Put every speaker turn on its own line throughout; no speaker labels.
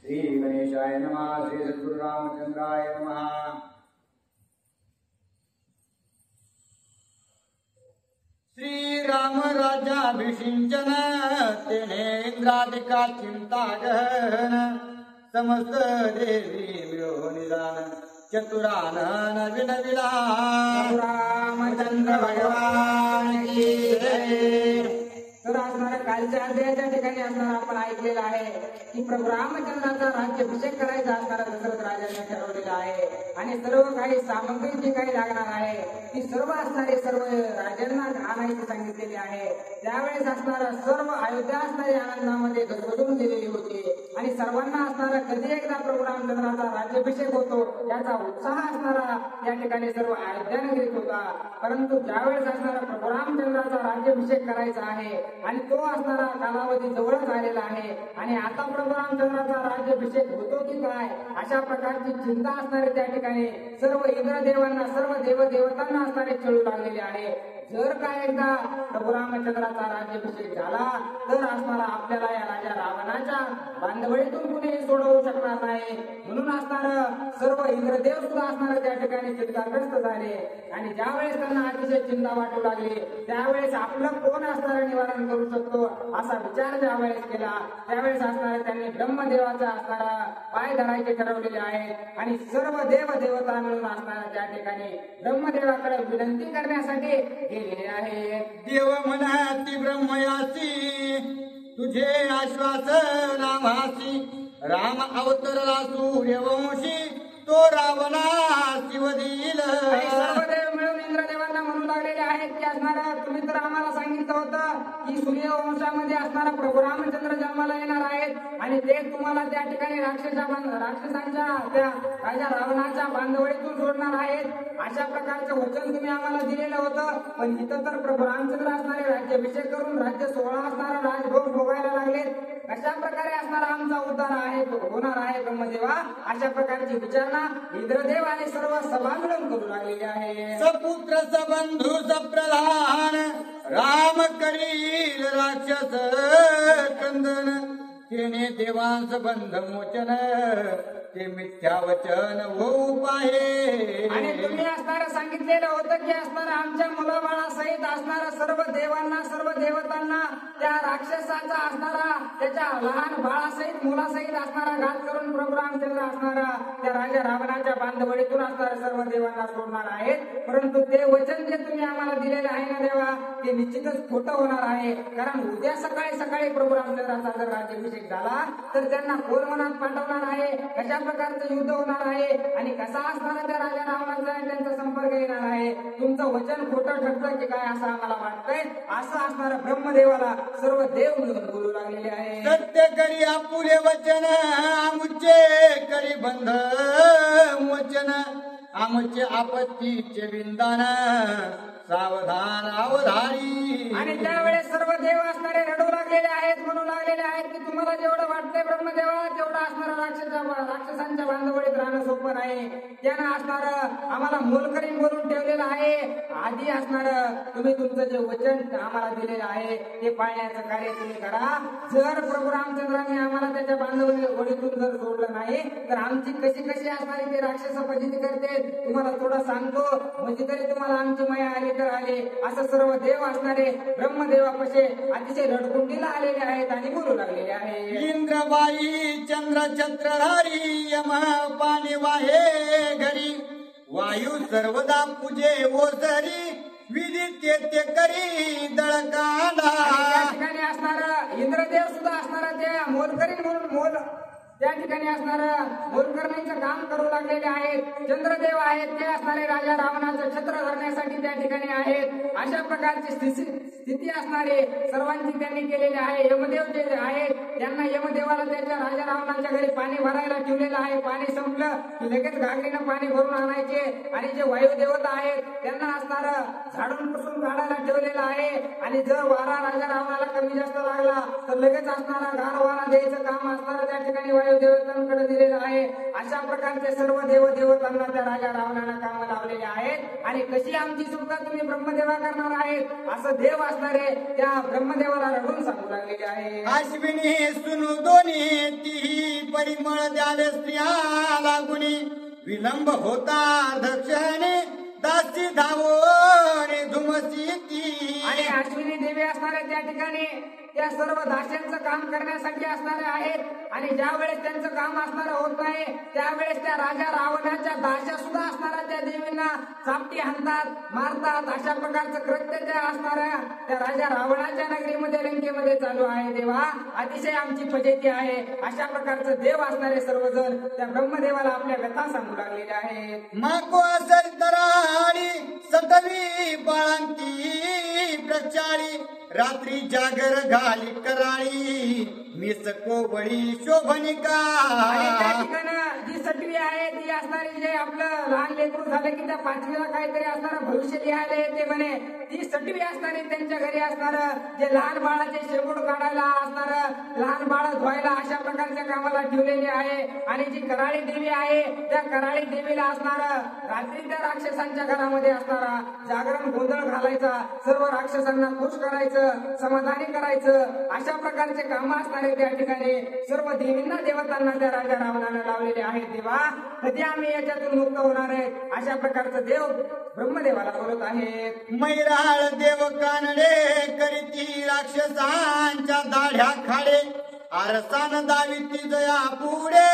श्री गणेशाय नमः। श्री सद्गुरु रामचंद्राय नमः। श्री राम राज्याभिषिंचन तेने इंद्रादिका चिंता गहन समस्त देवी मिळो निदान चतुरानन विनविला रामचंद्र भगवान की जय।
तर असणाऱ्या कालच्या अध्यायाच्या ठिकाणी असणारा आपण ऐकलेला आहे की प्रभू रामचंद्राचा राज्याभिषेक करायचा असणारा दशरथ राजाने ठरवलेला आहे आणि सर्व काही सामग्री जी काही लागणार आहे ती सर्व असणारे सर्व राजांना आणायची सांगितलेली आहे। त्यावेळेस असणारा सर्व अयोध्या असणारी आनंदामध्ये गजबजून गेलेली होती आणि सर्वांना असणारा कधी एकदा प्रभू रामचंद्राचा राज्याभिषेक होतो याचा उत्साह असणारा या ठिकाणी सर्व अयोध्या नगरीत होता। परंतु ज्यावेळेस असणारा प्रभू रामचंद्राचा राज्याभिषेक करायचा आहे आणि तो असणारा कालावधी जवळच आलेला आहे आणि आता प्रभू रामचंद्राचा राज्याभिषेक होतो की काय अशा प्रकारची चिंता असणारे त्या ठिकाणी सर्व इंद्रदेवांना सर्व देवदेवतांना असणारे चळू लागलेले आहे। जर काय एकदा प्रभू रामचंद्राचा राज्याभिषेक झाला तर असणारा आपल्याला या राजा रावणाच्या बांधवडीतून कुणीही सोडवू शकणार नाही। म्हणून असणार सर्व इंद्रदेव सुद्धा असणारे त्या ठिकाणी चिंताग्रस्त झाले आणि ज्यावेळेस त्यांना अतिशय चिंता वाटू लागली त्यावेळेस आपलं कोण असणारं निवारण करू शकतो असा विचार ज्यावेळेस केला त्यावेळेस असणारे त्यांनी ब्रह्मदेवाचा असणारा पाय धरायचे ठरवलेले आहेत आणि सर्व देव देवता मिळून असणाऱ्या त्या ठिकाणी ब्रह्मदेवाकडे विनंती करण्यासाठी गेलेले आहे।
देव म्हणती ब्रह्मयासी तुझे आश्वासन आम्हासी राम अवतरला सूर्यवंशी तो रावणा शिव देईल।
सर्व देव मिळून इंद्रदेवांना म्हणू लागलेले आहेत की असणारा तुम्ही तर आम्हाला सांगितलं होतं की सूर्यवंशामध्ये असणारा प्रभू रामचंद्र जन्माला येणार आहेत आणि ते तुम्हाला त्या ठिकाणी राक्षसांच्या त्या राजा रावणाच्या बांधवडीतून सोडणार आहेत अशा प्रकारचं वचन तुम्ही आम्हाला दिलेलं होतं। पण इथं तर प्रभू रामचंद्र असणारे राज्याभिषेक करून राज्य सोहळा असणारा राजभोग भोगायला लागलेत। कशा प्रकारे असणारा आमचा उद्धार आहे होणार आहे ब्रह्मदेवा अशा प्रकारची विचारणा इंद्रदेव आणि सर्व सभा मिळून करू लागलेली आहे।
सपुत्र सबंधू सप्रधान राम करील राक्षस कंदन तेने देवांस बंध मोचन ते मिथ्या वचन होऊ पाहे।
आणि तुम्ही असणारं सांगितलेलं होतं की असणारा आमच्या मुलाबाळासहित असणारा सर्व देवांना सर्व देवतांना त्या राक्षसाचा असणारा त्याच्या लहान बाळासहित मुलासहित असणारा घात करून प्रभू रामचंद्र असणारा त्या राजा रावणाच्या बांधवडीतून असणाऱ्या सर्व देवांना सोडणार आहेत। परंतु ते वचन जे तुम्ही आम्हाला दिलेले आहे ना देवा ते निश्चितच खोटं होणार आहे कारण उद्या सकाळी सकाळी प्रभू रामचंद्राचा जर राज्याभिषेक झाला तर त्यांना कोण मनात पाठवणार आहे कशा प्रकारचं युद्ध होणार आहे आणि कसा असणारा त्या राजा रावणाचा त्यांचा संपर्क येणार आहे। तुमचं वचन खोटं ठरतं की काय असं आम्हाला वाटतंय असं असणारं ब्रह्मदेवाला सर्व देव मिळून बोलू लागलेले आहे।
सत्य करी आपुले वचन आमुचे करी बंध मोचन आमचे आपत्तीचे विंदान सावधान अवधारी।
आणि त्यावेळेस सर्व देव असणारे रडू लागलेले आहेत म्हणू लागलेले आहेत की तुम्हाला जेवढं वाटतंय ब्रह्मदेवा तेवढं असणारं राक्षसांच्या बांधवडीत राहणं सोपं नाही। त्यानं असणारं आम्हाला मोलकरीण बोलून ठेवलेलं आहे। आधी असणारं तुम्ही तुमचं जे वचन आम्हाला दिलेलं आहे ते पाळण्याचं कार्य तुम्ही करा। जर प्रभू रामचंद्राने आम्हाला त्याच्या बांधवडीतून जर सोडलं नाही तर आमची कशी कशी असणारी ते राक्षस फजिती करते तुम्हाला थोडं सांगतो म्हणजे तरी तुम्हाला आमची माया आली तर आले असं सर्व देव असणारे ब्रह्मदेवापाशी अतिशय रडकुंडीला आलेले आहेत आणि बोलू लागलेले आहे।
इंद्रबाई चंद्र छत्रधारी यम पाणी वाहे घरी वायू सर्वदा पूजे ओसरी विदित ते करी दळकांडा।
त्या ठिकाणी असणारा इंद्रदेव सुद्धा असणारा त्या मोलकरीण म्हणून मोल त्या ठिकाणी असणारं मोलकरणीचं काम करू लागलेले आहेत। चंद्रदेव आहेत ते असणारे राजा रावणाचं छत्र धरण्यासाठी त्या ठिकाणी आहेत। अशा प्रकारची स्थिती असणारे सर्वांची त्यांनी केलेली आहे। यमदेव जे आहेत त्यांना यमदेवाला त्याच्या राजा रावणाच्या घरी पाणी भरायला ठेवलेलं आहे। पाणी संपलं की लगेच घागरीनं पाणी भरून आणायचे आणि जे वायुदेवता आहेत त्यांना असणारं झाडून पुसून काढायला ठेवलेलं आहे आणि जर वारा राजा रावणाला कमी जास्त लागला तर लगेच असणारा गार वारा द्यायचं काम असणारं त्या ठिकाणी देवतांकडे दिलेलं आहे। अशा प्रकारचे सर्व देवदेवतांना त्या राजा रावणाला काम लावलेले आहेत आणि कशी आमची सुटका तुम्ही ब्रह्मदेवा करणार आहेत असं देव असणारे त्या ब्रह्मदेवाला रडून सांगू लागलेले आहे।
अश्विनी सुनु दोन्ही ती
परिमळ द्यावे स्त्रिया लागुनी विलंब होता दक्षिणे दासी धावोने धुमसी ती
आणि अश्विनी देवी असणाऱ्या त्या ठिकाणी त्या सर्व दास्यांचं काम करण्यासाठी असणारे आहेत आणि ज्या वेळेस त्यांचं काम असणारं होत नाही त्यावेळेस त्या राजा रावणाच्या दास्या सुद्धा असणाऱ्या त्या देवींना चापटी हाणतात मारतात अशा प्रकारचं कृत्य त्या असणाऱ्या त्या राजा रावणाच्या नगरीमध्ये लंकेमध्ये चालू आहे. देवा अतिशय आमची फजिती आहे अशा प्रकारचं देव असणारे सर्वजण त्या ब्रह्मदेवाला आपल्या व्यथा सांगू लागलेल्या आहेत.
माको असर तराळी सतवी बाळांती प्रचाळी रात्री जागर घाली कराळी मिसको बळी शोभनिका
आणि त्या ठिकाणी जी सटवी आहे ती असणारी जे आपलं लहान लेकरू झालं की त्या पाचवीला काहीतरी असणारं भविष्य लिहायला ते म्हणे ती सटवी असणारी त्यांच्या घरी असणारं जे लहान बाळाचे शेपूट काढायला असणारं लहान बाळ धुवायला अशा प्रकारच्या कामाला ठेवलेली आहे. आणि जी कराळी देवी आहे त्या कराळी देवीला असणारं रात्री त्या राक्षसांच्या घरामध्ये असणारा जागरण गोंधळ घालायचा सर्व राक्षसांना खुश करायचं समाधानी करायचं अशा प्रकारचे काम असणारे त्या ठिकाणी सर्व देवींना देवतांना त्या राजा रावणाने लावलेले आहेत. देवा कधी आम्ही याच्यातून मुक्त होणार आहे अशा प्रकारचं देव ब्रह्मदेवाला बोलत आहेत.
मैराळ देव कानडे करीती राक्षसांच्या दाढ्या खाडे आरसान दाविती जया पुढे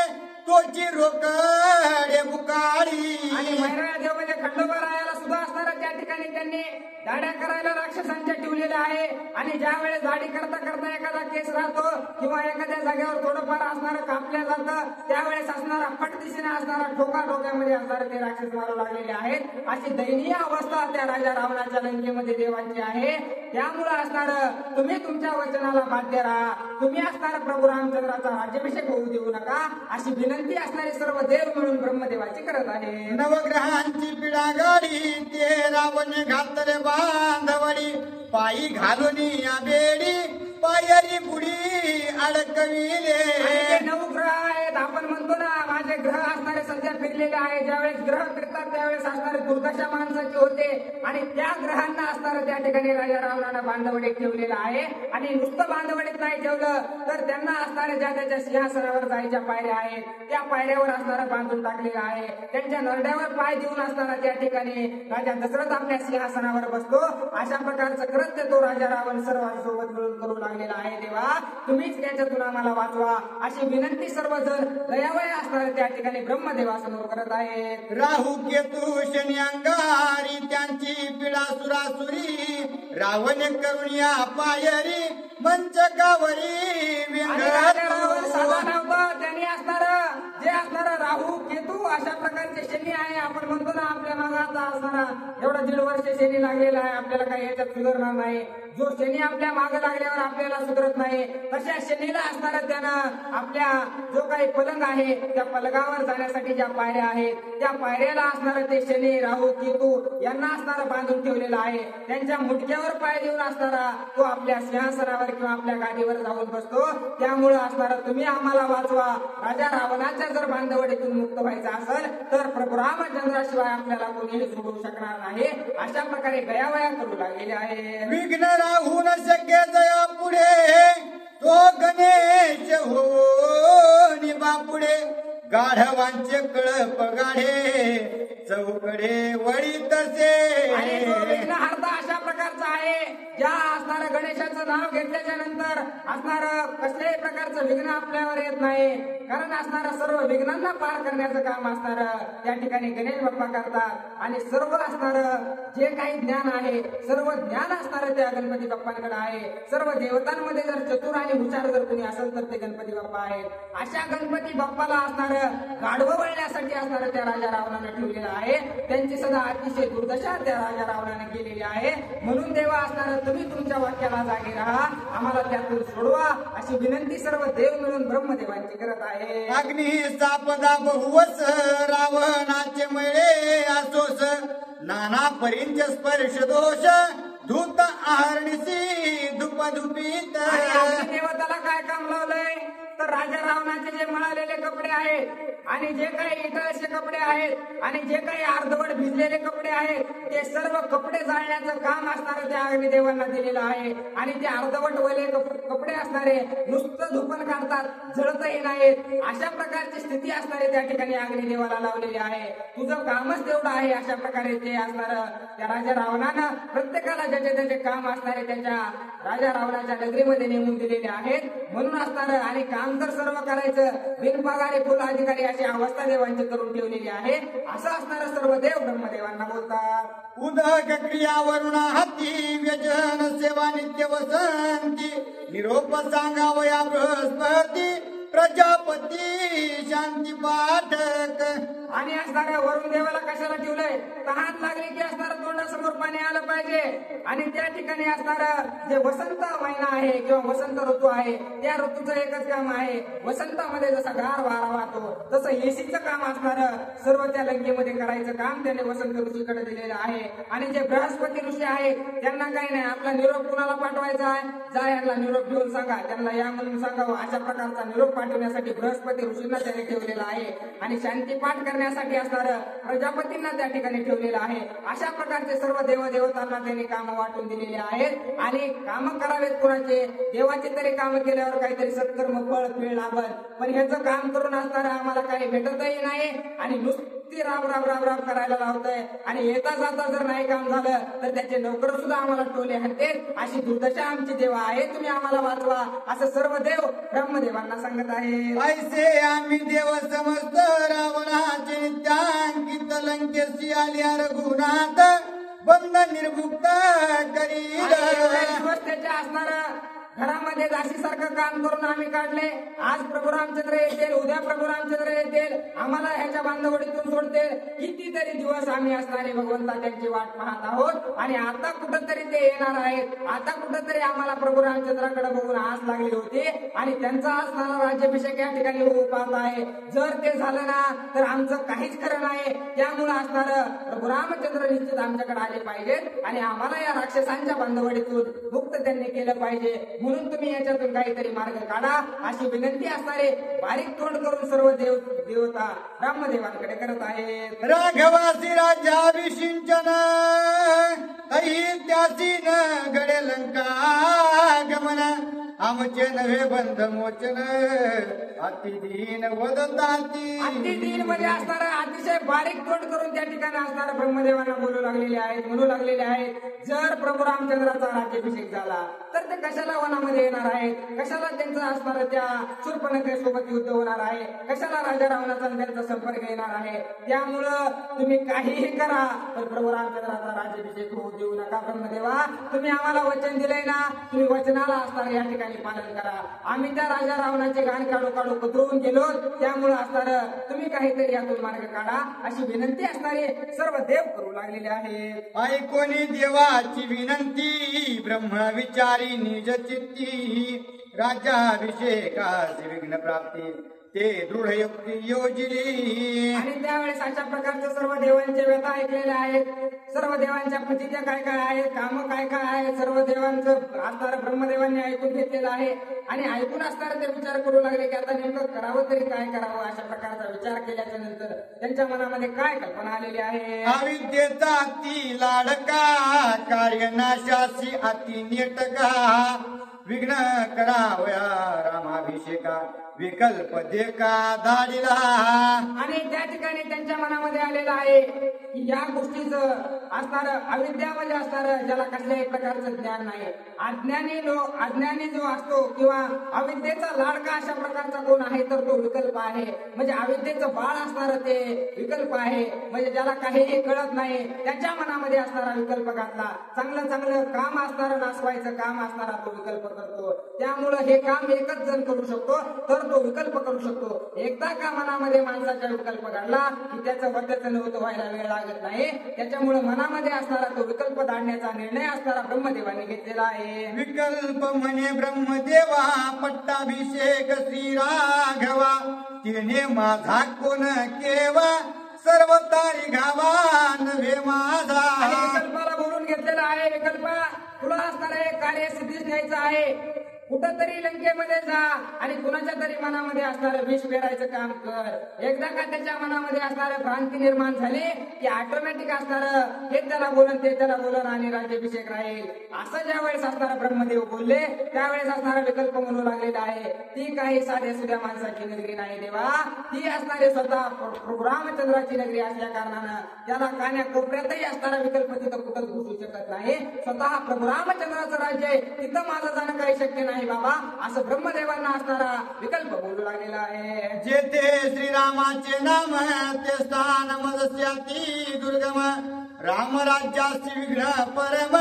तोची रोकडे बुकाळी
आणि मैराळ देव म्हणजे खंडोबा रायाला सुद्धा असणारा त्या ठिकाणी त्यांनी दाढ्या करायला राक्षसांच्या ठेवलेल्या आहे. आणि ज्या वेळेस दाढी करता करता एखादा केस राहतो किंवा एखाद्या जागेवर थोडंफार असणारं कापल्या जातं त्यावेळेस असणारा फट दिशेने असणारा ठोका डोक्यामध्ये असणारे ते राक्षस मारू लागलेले आहेत. अशी दयनीय अवस्था त्या राजा रावणाच्या लंकेमध्ये देवांची आहे. त्यामुळे असणारं तुम्ही तुमच्या वचनाला बाध्य राहा तुम्ही असणारा प्रभू रामचंद्राचा राज्याभिषेक होऊ देऊ नका अशी विनंती असणारे सर्व देव म्हणून ब्रह्मदेवाची करत आहे.
नवग्रहांची पिढा गाडी ते रावण घातले बांधवडी पायी घालून या बेडी पायरी बुडी अडकविले.
नऊ ग्रह आहेत आपण म्हणतो ना माझे ग्रह असणारे सध्या फिरलेले आहे ज्यावेळेस ग्रह फिरतात त्यावेळेस असणारे दुर्दशा माणसाची होते आणि त्या ग्रहांना असणारं त्या ठिकाणी राजा रावणानं बांधवडीत ठेवलेलं आहे. आणि नुसतं बांधवडीत नाही ठेवलं तर त्यांना असणाऱ्या ज्या त्याच्या सिंहासनावर जायच्या पायऱ्या आहेत त्या पायऱ्यावर असणारं बांधून टाकलेलं आहे. त्यांच्या नरड्यावर पाय देऊन असणारा त्या ठिकाणी राजा दशरथ आपल्या सिंहासनावर बसतो. अशा प्रकारचं कृत्य तो राजा रावण सर्वांसोबत मिळून करू लागलेला आहे. देवा तुम्हीच त्याच्यातून आम्हाला वाचवा अशी विनंती सर्वजण दयावय असणारे त्या ठिकाणी ब्रह्मदेवासमोर करत आहेत.
राहू केतू शनी अंगारी त्यांची पिढा सुरासुरी रावण करून या पायरी मंचकावरी
साधा नव्हतं त्यांनी असणारं जे असणारं राहू केतू अशा प्रकारचे शनी आहे. आपण म्हणतो ना आपल्या मागाचा असणारा एवढा 1.5 वर्ष शनी लागलेला आहे आपल्याला काही याच्यात सुधारणार नाही. जो शनी आपल्या मागे लागल्यावर आपल्याला सुधरत नाही तशा शनीला असणारं त्यानं आपल्या जो काही पलंग आहे त्या पलंगावर जाण्यासाठी ज्या पायऱ्या आहेत त्या पायऱ्याला असणारं ते शनी राहू केतू यांना असणारं बांधून ठेवलेलं आहे. त्यांच्या मुठक्यावर पाय देऊन असणारा तो आपल्या सिंहासनावर किंवा आपल्या गादीवर जाऊन बसतो. त्यामुळे असणारं तुम्ही आम्हाला वाचवा. राजा रावणाच्या जर बांधवडीतून मुक्त व्हायचं असेल तर प्रभू रामचंद्राशिवाय आपल्याला कोणीही सोडू शकणार नाही अशा प्रकारे गयावया करू लागलेले आहे.
विघ्न राहू न शक्य जया पुढे तो गणेश हो बापुढे गाढवांचे कळप गाढे चौकडे वळी तसे.
आणि तो विघ्नहर्ता अशा प्रकारचा आहे ज्या असणाऱ्या गणेशाचं नाव घेतल्याच्या नंतर असणारं कसल्याही प्रकारचं विघ्न आपल्यावर येत नाही. कारण असणारं सर्व विघ्नांना पार करण्याचं काम असणारं त्या ठिकाणी गणेश बाप्पा करतात. आणि सर्व असणारं जे काही ज्ञान आहे सर्व ज्ञान असणारं त्या गणपती बाप्पांकडे आहे. सर्व देवतांमध्ये जर चतुर आणि हुशार जर कोणी असेल तर ते गणपती बाप्पा आहेत. अशा गणपती बाप्पाला असणारं गाढवं वळण्यासाठी असणारं त्या राजा रावणाने ठेवलेलं आहे. त्यांची सदा अतिशय दुर्दशा त्या राजा रावणाने केलेली आहे. म्हणून देवा असणारं तुम्ही तुमच्या वाक्याला जागे राहा आम्हाला त्यातून सोडवा अशी विनंती सर्व देव मिळून ब्रह्मदेवांची करत आहे.
अग्नी सापदा बहुवस रावणाचे मळे असोस नाना परींच स्पर्श दोष धूत आहरणीसी धुपधुपीत.
देवताला काय काम लावलंय तर राजा रावणाचे जे मळालेले कपडे आहेत आणि जे काही इटाळसे कपडे आहेत आणि जे काही अर्धवट भिजलेले कपडे आहेत ते सर्व कपडे जाळण्याचं काम असणारं त्या अग्निदेवांना दिलेलं आहे. आणि ते अर्धवट वले कपडे असणारे नुसतं धुपण काढतात, जळतही नाहीत, अशा प्रकारची स्थिती असणारे त्या ठिकाणी अग्निदेवाला लावलेली आहे. तुझं कामच तेवढं आहे अशा प्रकारे ते असणारं त्या राजा रावणानं प्रत्येकाला ज्याचे त्याचे काम असणारे त्याच्या राजा रावणाच्या नगरीमध्ये नेमून दिलेले आहेत. म्हणून असणारं आणि काम तर सर्व करायचं बिनपगारी फुल अधिकारी अशी अवस्था देवांची करून ठेवलेली आहे. असं असणारं सर्व देव ब्रह्मदेवांना बोलतात.
उदक क्रिया वरुण हाती व्यजन सेवा नित्य वसंती निरोप सांगावया बृहस्पती प्रजापती शांती पाठक.
आणि असणाऱ्या वरुण देवाला कशाला ठेवलंय? तहान लागली की असणारं तोंडासमोर पाणी आलं पाहिजे. आणि त्या ठिकाणी असणारं जे वसंत महिना आहे किंवा वसंत ऋतू आहे त्या ऋतूचं एकच काम आहे. वसंतामध्ये जसा गार वारा वाहतो तसं एसीचं काम असणारं सर्व त्या लंकेमध्ये करायचं काम त्याने वसंत ऋषीकडे दिलेलं आहे. आणि जे बृहस्पती ऋषी आहे त्यांना काही नाही, आपला निरोप कुणाला पाठवायचा आहे, जा यांना निरोप घेऊन सांगा, त्यांना या म्हणून सांगावं, अशा प्रकारचा निरोप पाठवण्यासाठी बृहस्पती ऋषींना त्याने ठेवलेला आहे. आणि शांती पाठ करण्यासाठी असणारं प्रजापतींना त्या ठिकाणी ठेवलेलं आहे. अशा प्रकारचे सर्व देवदेवतांना त्यांनी काम वाटून दिलेले आहेत. आणि काम करावेत कुणाचे? देवाचे तरी काम केल्यावर काहीतरी सत्कर्म फळ फळ लाभल, पण ह्याचं काम करून असणारं आम्हाला काही भेटतही नाही आणि नुसती राब राब राब राब करायला लावतंय. आणि येता जाता जर नाही काम झालं तर त्याचे नोकर सुद्धा आम्हाला टोले हाणतील. अशी दुर्दशा आमची देवा आहे, तुम्ही आम्हाला वाचवा असं सर्व देव ब्रह्मदेवांना सांगत आहे.
ऐसे आम्ही देव समस्त रावणाचे नित्यांकित लंकेशी आल्या रघुनाथ बंद निर्मुक्त करील.
त्याच्या असणारं घरामध्ये दासीसारखं काम करून आम्ही काढले. आज प्रभू रामचंद्र येतील, उद्या प्रभू रामचंद्र येतील, आम्हाला ह्याच्या बांधवडीतून सोडतील. कितीतरी दिवस आम्ही असणारे भगवंता त्यांची वाट पाहत आहोत. आणि आता कुठंतरी ते येणार आहेत. आता कुठंतरी आम्हाला प्रभू रामचंद्राकडे बघून आस लागली होती आणि त्यांचा असणारा राज्याभिषेक या ठिकाणी होऊ पाहत आहे. जर ते झालं ना तर आमचं काहीच खरं नाही. त्यामुळे असणारं प्रभू रामचंद्र निश्चित आमच्याकडे आले पाहिजेत आणि आम्हाला या राक्षसांच्या बांधवडीतून मुक्त त्यांनी केलं पाहिजे. म्हणून तुम्ही याच्यातून काहीतरी मार्ग काढा अशी विनंती असणारे बारीक तोंड करून सर्व देवता ब्रह्मदेवांकडे करत आहेत.
राघवासी राज्याभिषिंचन त्यासी न गडे लंका गमन आमचे नव्हे बंध मोचन अतिदीन वदताती.
अतिदीन मध्ये असणारा अतिशय बारीक तोंड करून त्या ठिकाणी असणारा ब्रह्मदेवांना बोलू लागलेले आहेत, म्हणू लागलेले आहेत. जर प्रभू रामचंद्राचा राज्याभिषेक झाला तर ते कशाला वनामध्ये येणार आहेत? कशाला त्यांचं असणारं त्या शूर्पणखेसोबत युद्ध होणार आहे? कशाला राजा रावणाचा त्यांचा संपर्क येणार आहे? त्यामुळं तुम्ही काहीही करा पण प्रभू रामचंद्राचा राज्याभिषेक होऊ देऊ नका. ब्रह्मदेवा, तुम्ही आम्हाला वचन दिलंय ना, तुम्ही वचनाला असणारं या ठिकाणी पालन करा. आम्ही त्या राजा रावणाचे गाण काढू काढू कतरून गेलो, त्यामुळे असणारं तुम्ही काहीतरी यातून मार्ग काढा अशी विनंती असणारे सर्व देव करू लागलेले आहेत.
ऐकोनी देवाची विनंती ब्रह्म विचारी निज चित्ती राज्याभिषेकाची विघ्न प्राप्ती ते दृढ युक्ती योजली.
आणि त्यावेळेस अशा प्रकारच्या सर्व देवांचे व्यथा ऐकलेल्या आहेत. सर्व देवांच्या प्रतिज्ञा काय काय आहेत, काम काय काय आहेत, सर्व देवांचं असणारं ब्रह्मदेवांनी ऐकून घेतलेलं आहे. आणि ऐकून असणारे ते विचार करू लागले की आता नेमकं करावं तरी काय करावं. अशा प्रकारचा विचार केल्याच्या नंतर त्यांच्या मनामध्ये काय कल्पना आलेली आहे?
अविद्येचा अति लाडका कार्यनाशासी अति नेटका विघ्न करावया रामाभिषेका विकल्प देखा धाडिला.
आणि त्या ठिकाणी त्यांच्या मनामध्ये आलेलं आहे की या गोष्टीचं असणारं अविद्या म्हणजे असणारं ज्याला कसल्याही प्रकारचं ज्ञान नाही. अज्ञानी जो असतो किंवा अविद्येचा लाडका अशा प्रकारचा कोण आहे तर तो विकल्प आहे. म्हणजे अविद्येचं बाळ असणारं ते विकल्प आहे. म्हणजे ज्याला काहीही कळत नाही त्याच्या मनामध्ये असणारा विकल्प घातला. चांगलं चांगलं काम असणारं नासवायचं काम असणारा तो विकल्प करतो. त्यामुळं हे काम एकच जण करू शकतो तर तो विकल्प करू शकतो. एकदा का मनामध्ये माणसाचा विकल्प घडला की त्याचं वद्याचं नव्हतं व्हायला वेळ लागत नाही. त्याच्यामुळे मनामध्ये असणारा तो विकल्प धाडण्याचा निर्णय असणारा ब्रह्मदेवाने घेतलेला आहे.
विकल्प म्हणे ब्रह्मदेवा पट्टाभिषेक श्री राघवा तिने माझा कोण केवा सर्व तारी घावा नव्हे माझा.
विकल्पाला बोलून घेतलेला आहे. विकल्प तुला असणारं कार्य सिद्धीच न्यायचं आहे. कुठंतरी लंकेमध्ये जा आणि कुणाच्या तरी मनामध्ये असणारं विष पेरायचं काम कर. एकदा का त्याच्या मनामध्ये असणारं भ्रांती निर्माण झाली की ऑटोमॅटिक असणारं हे त्याला बोलन ते त्याला बोलन आणि राज्याभिषेक राहील. असं ज्या वेळेस असणारा ब्रह्मदेव बोलले त्यावेळेस असणारा विकल्प म्हणू लागलेला आहे. ती काही साध्या सुध्या माणसाची नगरी नाही देवा, ती असणारी स्वतः प्रभू रामचंद्राची नगरी असल्या कारणानं त्याला कान्या कोपऱ्यातही असणारा विकल्प तिथं कुठंच घुसू शकत नाही. स्वतः प्रभू रामचंद्राचं राज्य आहे, तिथं माझं जाणं काही शक्य नाही बाबा, असं ब्रह्मदेवांना असणारा विकल्प बोलू लागलेला आहे.
जेथे श्रीरामाचे नाम ते स्थान मदस्याती दुर्गम, राम राज्यासी विघ्न परम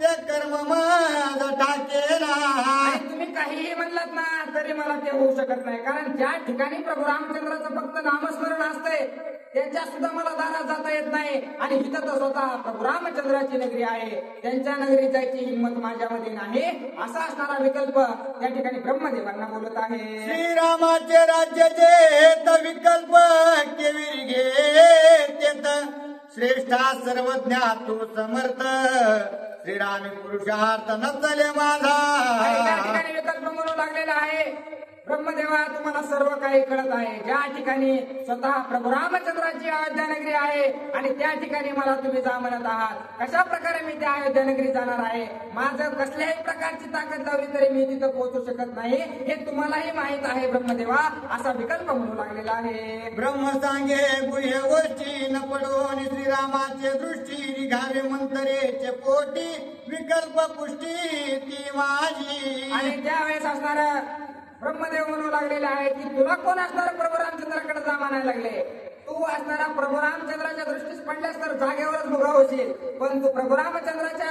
ते कर्म मद टाकेला.
आणि तुम्ही काहीही म्हणलात ना तरी मला ते होऊ शकत नाही, कारण ज्या ठिकाणी प्रभू रामचंद्राचं फक्त नामस्मरण असतंय त्यांच्या सुद्धा मला दारात जाता येत नाही. आणि इथं तर स्वतः प्रभू रामचंद्राची नगरी आहे, त्यांच्या नगरी जायची हिंमत माझ्यामध्ये नाही, असा असणारा विकल्प त्या ठिकाणी ब्रह्मदेवांना बोलत आहे.
श्रीरामाचे राज्य जेत विकल्प केवी घेत, श्रेष्ठा सर्वज्ञा तू समर्थ, श्रीरामी पुरुषार्थ नचले माझा.
त्या ठिकाणी विकल्प म्हणू लागलेला आहे. ब्रह्मदेवा तुम्हाला सर्व काही कळत आहे. ज्या ठिकाणी स्वतः प्रभू रामचंद्राची अयोध्या नगरी आहे आणि त्या ठिकाणी मला तुम्ही जा म्हणत आहात, कशा प्रकारे मी त्या अयोध्या नगरी जाणार आहे? माझं कसल्याही प्रकारची ताकद लावली तरी मी तिथं पोहोचू शकत नाही, हे तुम्हालाही माहित आहे ब्रह्मदेवा, असा विकल्प म्हणू लागलेला आहे.
ब्रह्म सांगे गुह्य गोष्टी न पडून, श्रीरामाचे दृष्टी निघावे मंतरेचे पोटी, विकल्प पुष्टी ती माझी.
आणि त्यावेळेस असणार ब्रह्मदेव म्हणू लागलेले आहे की तुला कोण असणार प्रभू रामचंद्राकडे जा म्हणायला लागले. तू असणारा प्रभू रामचंद्राच्या दृष्टीस पडल्यास तर जागेवरच उभा होशील, पण तू प्रभू रामचंद्राच्या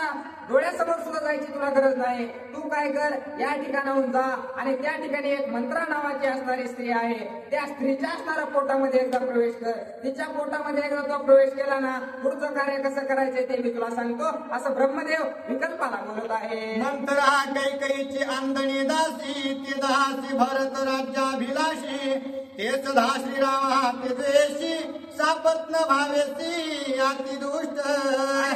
डोळ्यासमोर सुद्धा जायची तुला गरज नाही. तू काय कर, या ठिकाणाहून जा आणि त्या ठिकाणी एक मंत्रा नावाची असणारी स्त्री आहे, त्या स्त्रीच्या असणाऱ्या पोटामध्ये एकदा प्रवेश कर. तिच्या पोटामध्ये एकदा तो प्रवेश केला ना, पुढचं कार्य कसं करायचंय ते मी तुला सांगतो, असं ब्रह्मदेव विकल्पाला बोलत आहे.
मंत्रा कैकईची अंधणी दासी, ते दासी भरत राज्याभिलाषी, तेच धा श्रीरामा ते द्वेषी, सापत्न भावेसी अतिदुष्ट.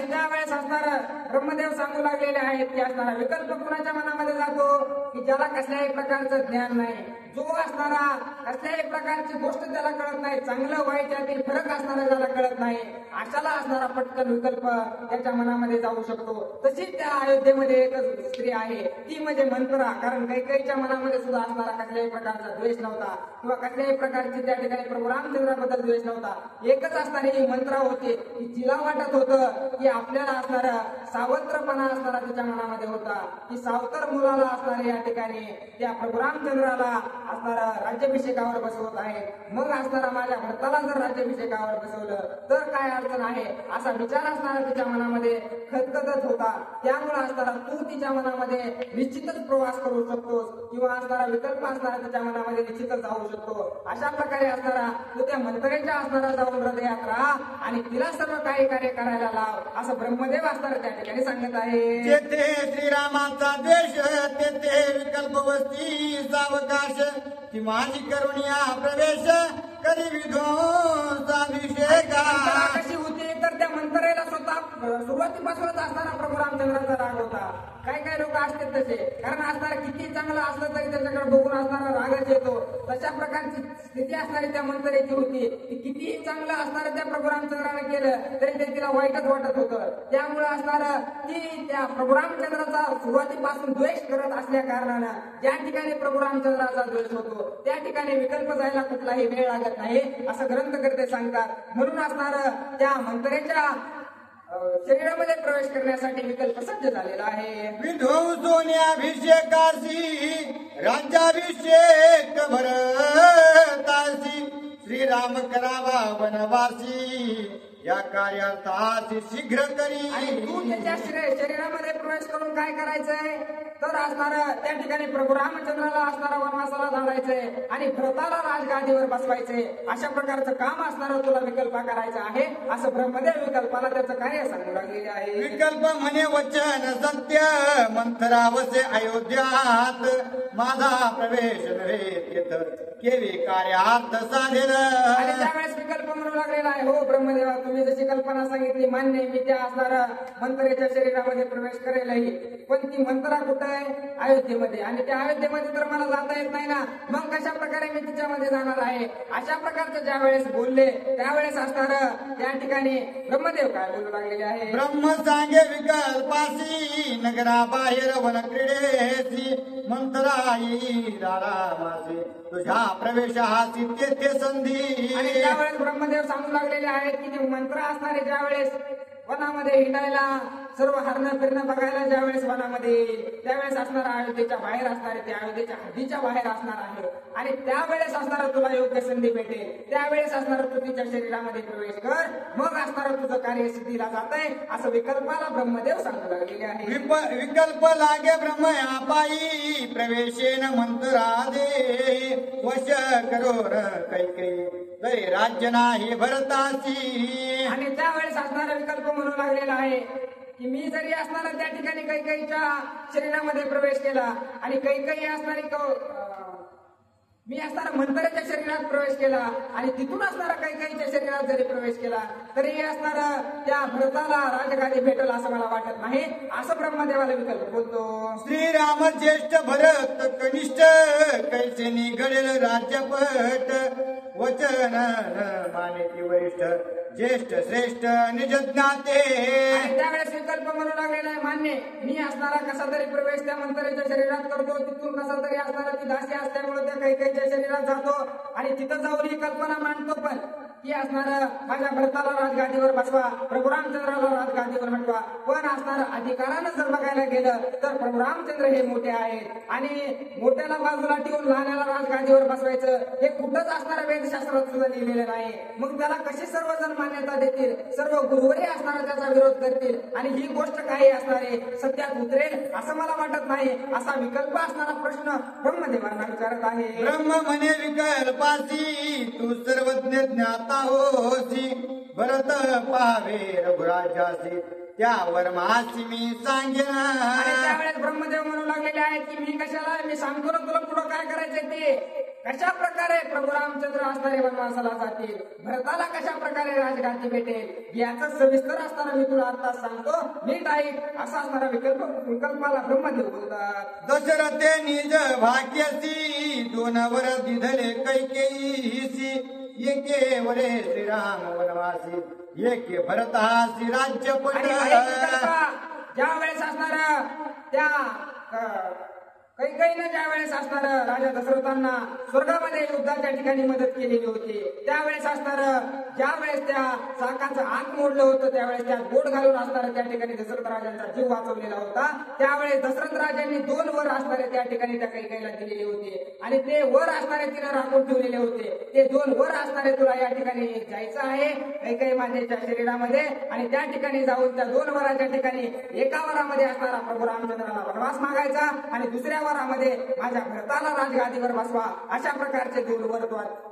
त्यावेळेस असणार ब्रह्मदेव सांगू लागलेले आहेत की असणारा विकल्प कुणाच्या मनामध्ये जातो की ज्याला कसल्याही प्रकारचं ज्ञान नाही, जो असणारा कसल्याही प्रकारची गोष्ट त्याला कळत नाही, चांगलं वाईट यातील फरक असणारा ज्याला कळत नाही, अशाला असणारा पटकन विकल्प त्याच्या मनामध्ये जाऊ शकतो. तशीच त्या अयोध्येमध्ये एकच स्त्री आहे, ती म्हणजे मंत्रा. कारण कैकेयीच्या मनामध्ये सुद्धा असणारा कसल्याही प्रकारचा द्वेष नव्हता किंवा कसल्याही प्रकारची त्या ठिकाणी प्रभू रामचंद्राबद्दल द्वेष नव्हता. एकच असणारी ही मंत्रा होती की जिला वाटत होतं की आपल्याला असणारा सावत्रपणा असणारा तिच्या मनामध्ये होता, की सावतर मुलाला असणारे या ठिकाणी त्या प्रभू रामचंद्राला असणारा राज्याभिषेकावर बसवत आहे. मग असणारा माझ्या भरताला जर राज्याभिषेकावर बसवलं तर काय अडचण आहे, असा विचार असणारा तिच्या मनामध्ये खदखदत होता. त्यामुळे असणारा तू तिच्या मनामध्ये निश्चितच प्रवास करू शकतोस किंवा असणारा विकल्प असणारा तिच्या मनामध्ये निश्चितच जाऊ शकतो. अशा प्रकारे असणारा तू त्या मंत्र्यांच्या असणारा जाऊन हृदयात राहा आणि तिला सर्व काही कार्य करायला लाव, असं ब्रह्मदेव असणारा त्या ठिकाणी सांगत आहे.
जेथे श्रीरामाचा द्वेष तेथे विकल्प वस्ती सावकाश, ती माझी करुणिया प्रवेश करी विध्वंसाभिषेका.
कशी होती तर त्या मंत्रेला स्वतः सुरुवातीपासूनच असणारा प्रभू रामचंद्राचा राग होता. काही काही लोक असतात तसे, कारण असणारा किती चांगला असलं तरी त्याच्याकडे बघून असणारा रागच येतो. तशा प्रकारची स्थिती असणारी त्या मंत्रेची होती. कितीही चांगलं असणारं त्या प्रभू रामचंद्राने केलं तरी ते तिला वाईटच वाटत होतं. त्यामुळे असणारं ती त्या प्रभू रामचंद्राचा सुरुवातीपासून द्वेष करत असल्या कारणानं ज्या ठिकाणी प्रभू रामचंद्राचा द्वेष होतो त्या ठिकाणी विकल्प जायला कुठलाही वेळ लागत नाही, असं ग्रंथकर्ते सांगतात. म्हणून असणारं त्या मंत्रेच्या शरीरामध्ये प्रवेश करण्यासाठी विकल्प सज्ज झालेला आहे.
विध्वंसोन्याभिषेकासी राज्याभिषेक भरतासी, श्रीराम करावा वनवासी, या कार्यार्थासी शीघ्र करी.
आणि तू त्याच्या शरीरामध्ये प्रवेश करून काय करायचंय तर असणारं त्या ठिकाणी प्रभू रामचंद्राला असणारा वनवासाला धाडायचंय आणि भरताला राजगादीवर बसवायचंय. अशा प्रकारचं काम असणारं तुला विकल्प करायचं आहे, असं ब्रह्मदेव विकल्पाला त्याचं कार्य सांगू लागलेले आहे.
विकल्प म्हणे वचन सत्य, मंथरावसे अयोध्यात माझा प्रवेश नव्हे तेथ केवी कार्यार्थ साधेल.
आणि त्यावेळेस विकल्प म्हणू लागलेला आहे, हो ब्रह्मदेवा तुम्ही जशी कल्पना सांगितली मान्य, मी त्या असणाऱ्या मंत्रेच्या शरीरामध्ये प्रवेश करेलही, पण ती मंत्रा कुठं आहे? अयोध्येमध्ये. आणि त्या अयोध्येमध्ये तर मला जाता येत नाही ना, मग कशा प्रकारे मी तिच्यामध्ये जाणार आहे? अशा प्रकारचं ज्या वेळेस बोलले त्यावेळेस असणार त्या ठिकाणी ब्रह्मदेव काय बोलू लागलेले आहे?
ब्रह्म सांगे विकल्पासी नगरा बाहेर वन क्रीडेसी मंत्रा येई रामासी तुझ्या प्रवेशासी तेथे संधी.
आणि त्यावेळेस ब्रह्मदेव सांगू लागलेले आहेत की ते मंत्र असणारे ज्या वेळेस वनामध्ये हिंडायला सर्व हरणं फिरणं बघायला ज्या वेळेस वनामध्ये येईल त्यावेळेस असणार अयोध्येच्या बाहेर असणारे ते अयोध्येच्या हद्दीच्या बाहेर असणार आहे. आणि त्यावेळेस असणारा तुला योग्य संधी भेटेल, त्यावेळेस असणार तू तिच्या शरीरामध्ये प्रवेश कर, मग असणार तुझं कार्य सिद्धीला जात आहे असं विकल्पाला ब्रह्मदेव सांगू लागलेले आहे.
विकल्प लागे ब्रह्म पायी प्रवेशेन मंत्रादे वश करो कैके तरी राज्य नाही भरतासी.
आणि त्यावेळेस असणारा विकल्प म्हणू लागलेला आहे की मी जरी असणारा त्या ठिकाणी कैकेयीच्या शरीरामध्ये प्रवेश केला आणि कैकेयी असणारी मी असणारा मंत्र्याच्या शरीरात प्रवेश केला आणि तिथून असणारा कैकेयीच्या शरीरात जरी प्रवेश केला तरी असणारा त्या भरताला राजगादी भेटल असं मला वाटत नाही, असं ब्रह्मदेवाला विकल्प बोलतो.
श्रीराम ज्येष्ठ भरत कनिष्ठ कैसे निघडेल राज्यपट वचन माने वरिष्ठ ज्येष्ठ श्रेष्ठ निज ज्ञाते.
आणि त्यावेळेस विकल्प म्हणू लागलेला आहे मान्य, मी असणारा कसा तरी प्रवेश त्या मंत्र्याच्या शरीरात करतो, तिथून कसा तरी असणारा ती दासी असल्यामुळे त्या कैकेयीच्या शरीरात जातो आणि तिथं जाऊन ही कल्पना मांडतो, पण की असणार माझ्या भरताला राजगादीवर बसवा, प्रभू रामचंद्राला राजगादीवर हटवा. पण असणार अधिकारानं जर बघायला गेलं तर प्रभू रामचंद्र हे मोठे आहेत आणि मोठ्याला बाजूला ठेवून लहानाला राजगादीवर बसवायचं हे कुठंच असणाऱ्या वेदशास्त्रात सुद्धा लिहिलेलं नाही. मग त्याला कशी सर्वजण मान्यता देतील? सर्व गुरुवरही असणारा त्याचा विरोध करतील आणि ही गोष्ट काही असणारे सत्यात उतरेल असं मला वाटत नाही, असा विकल्प असणारा प्रश्न ब्रह्मदेवांना विचारत आहे.
ब्रह्म म्हणे विकल्पासी तू सर्वज्ञ ज्ञाता होसी भरत पावे रघुराजासी त्यावर मासी मी सांगेन.
आणि त्यावेळेस ब्रह्मदेव म्हणू लागलेले आहेत की मी कशाला, मी सांगतो ना तुला पुढं काय करायचंय ते. कशा प्रकारे प्रभू रामचंद्र असणारे वनवासाला जातील, भरताला कशा प्रकारे राजगादी भेटेल याचा सविस्तर असताना मी तुला आता सांगतो, नीट ऐक असा असणारा विकल्पाला ब्रह्मदेव बोलतात.
दशरथे निज भाग्यसी दोन वर दिधले कैकेयीसी एके वरे श्रीराम वनवासी एके भरतासी राज्यपट.
ज्या वेळेस असणारा त्या कैकेयीने ज्या वेळेस असणार राजा दशरथांना स्वर्गामध्ये युद्धाच्या ठिकाणी मदत केलेली होती, त्यावेळेस असणार ज्या वेळेस त्या चाकाचं आत मोडलं होतं त्यावेळेस त्या बोट घालून असणाऱ्या त्या ठिकाणी दशरथ राजांचा जीव वाचवलेला होता. त्यावेळेस दशरथ राजांनी 2 वर असणारे त्या ठिकाणी त्या कैकेयीला दिलेले होते आणि ते वर असणारे तिने राखून ठेवलेले होते. ते 2 वर असणारे तुला या ठिकाणी जायचं आहे कैकेयी मातेच्या शरीरामध्ये आणि त्या ठिकाणी जाऊन त्या 2 वराच्या ठिकाणी एका वरामध्ये असणारा प्रभू रामचंद्राला वनवास मागायचा आणि दुसऱ्या वरामध्ये माझ्या भरताला राजगादीवर बसवा अशा प्रकारचे 2 वर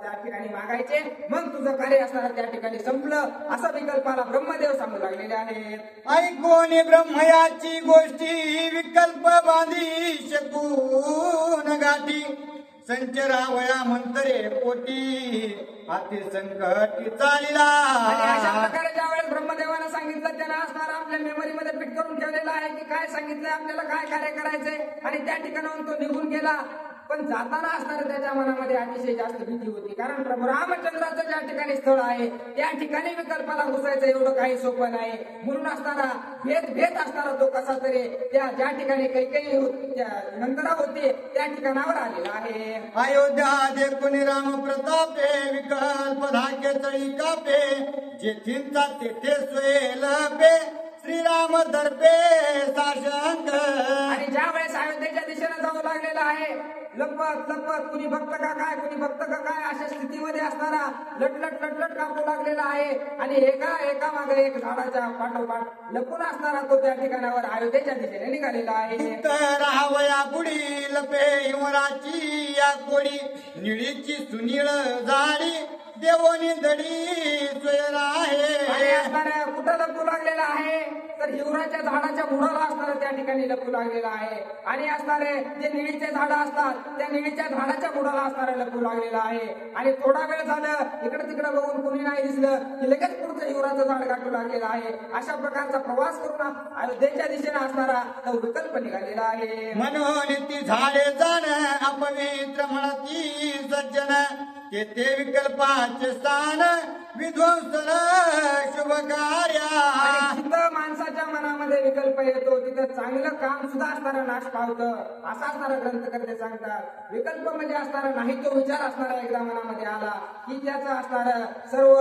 त्या ठिकाणी मागायचे, मग तुझं कार्य असणारं त्या ठिकाणी संपलं असं विकल्पाला ब्रह्मदेव सांगू लागलेले आहेत.
ऐकोनी ब्रह्मयाची गोष्टी विकल्प बांधी शकून गाठी संचरावया मंतरे पोटी हाती संकटी चालिला.
आणि अशा प्रकारे ज्या वेळेस ब्रह्मदेवानं सांगितलं त्यानं असणार आपल्या मेमरीमध्ये फिट करून ठेवलेलं आहे की काय सांगितलंय आपल्याला काय कार्य करायचंय आणि त्या ठिकाणाहून तो निघून गेला. पण जाताना असणाऱ्या त्याच्या मनामध्ये अतिशय जास्त भीती होती, कारण प्रभू रामचंद्राचं ज्या ठिकाणी स्थळ आहे त्या ठिकाणी विकल्पाला घुसायचं एवढं काही सोपं नाही. म्हणून असणारा भेद असणारा तो कसा तरी त्या ज्या ठिकाणी कैकेयी नंतरा होते त्या ठिकाणावर आलेला आहे.
अयोध्या देखुनी राम प्रतापे विकल्प धाके चळी कापे जेथींचा तेथे सोयल पे श्रीराम दर्पे साशंग.
आणि ज्या वेळेस अयोध्येच्या दिशेने जाऊ लागलेला आहे लपत कुणी भक्त का काय कुणी भक्त का काय अशा स्थितीमध्ये असणारा लटलट कापू लागलेला आहे आणि एका मागे एक झाडाच्या पाठोपाठ लपून असणारा तो त्या ठिकाणावर अयोध्येच्या दिशेने निघालेला आहे.
राहावया बुडी लपे हिमराची या कोडी निळीची सुनीळ जाडी देवोनी दडी सोयरा
आणि
आहे.
असणारं कुठं लपू लागलेला आहे तर हिवराच्या झाडाच्या बुडाला असणारं त्या ठिकाणी लपू लागलेला आहे. आणि असणारे जे निळीचे झाडं असतात त्या निळीच्या झाडाच्या बुडाला असणारं लपू लागलेला आहे. आणि थोडा वेळ झालं इकडे तिकडे बघून कोणी नाही दिसलं की लगेच पुढचं हिवराचं झाड गाठू लागलेलं आहे. अशा प्रकारचा प्रवास करून अयोध्येच्या दिशेने असणारा तो विकल्प निघालेला आहे.
म्हणून ती झाडे जाण अपवित्र म्हणती सज्जन ते विकल्पाचे स्थान विध्वंसन शुभ कार्या.
आणि जिथं माणसाच्या मनामध्ये विकल्प येतो तिथं चांगलं काम सुद्धा असणारा नाश पावतं असा असणारा ग्रंथकर्ते सांगतात. विकल्प म्हणजे असणारा नाही तो विचार असणारा एकदा मनामध्ये आला की त्याचं असणारं सर्व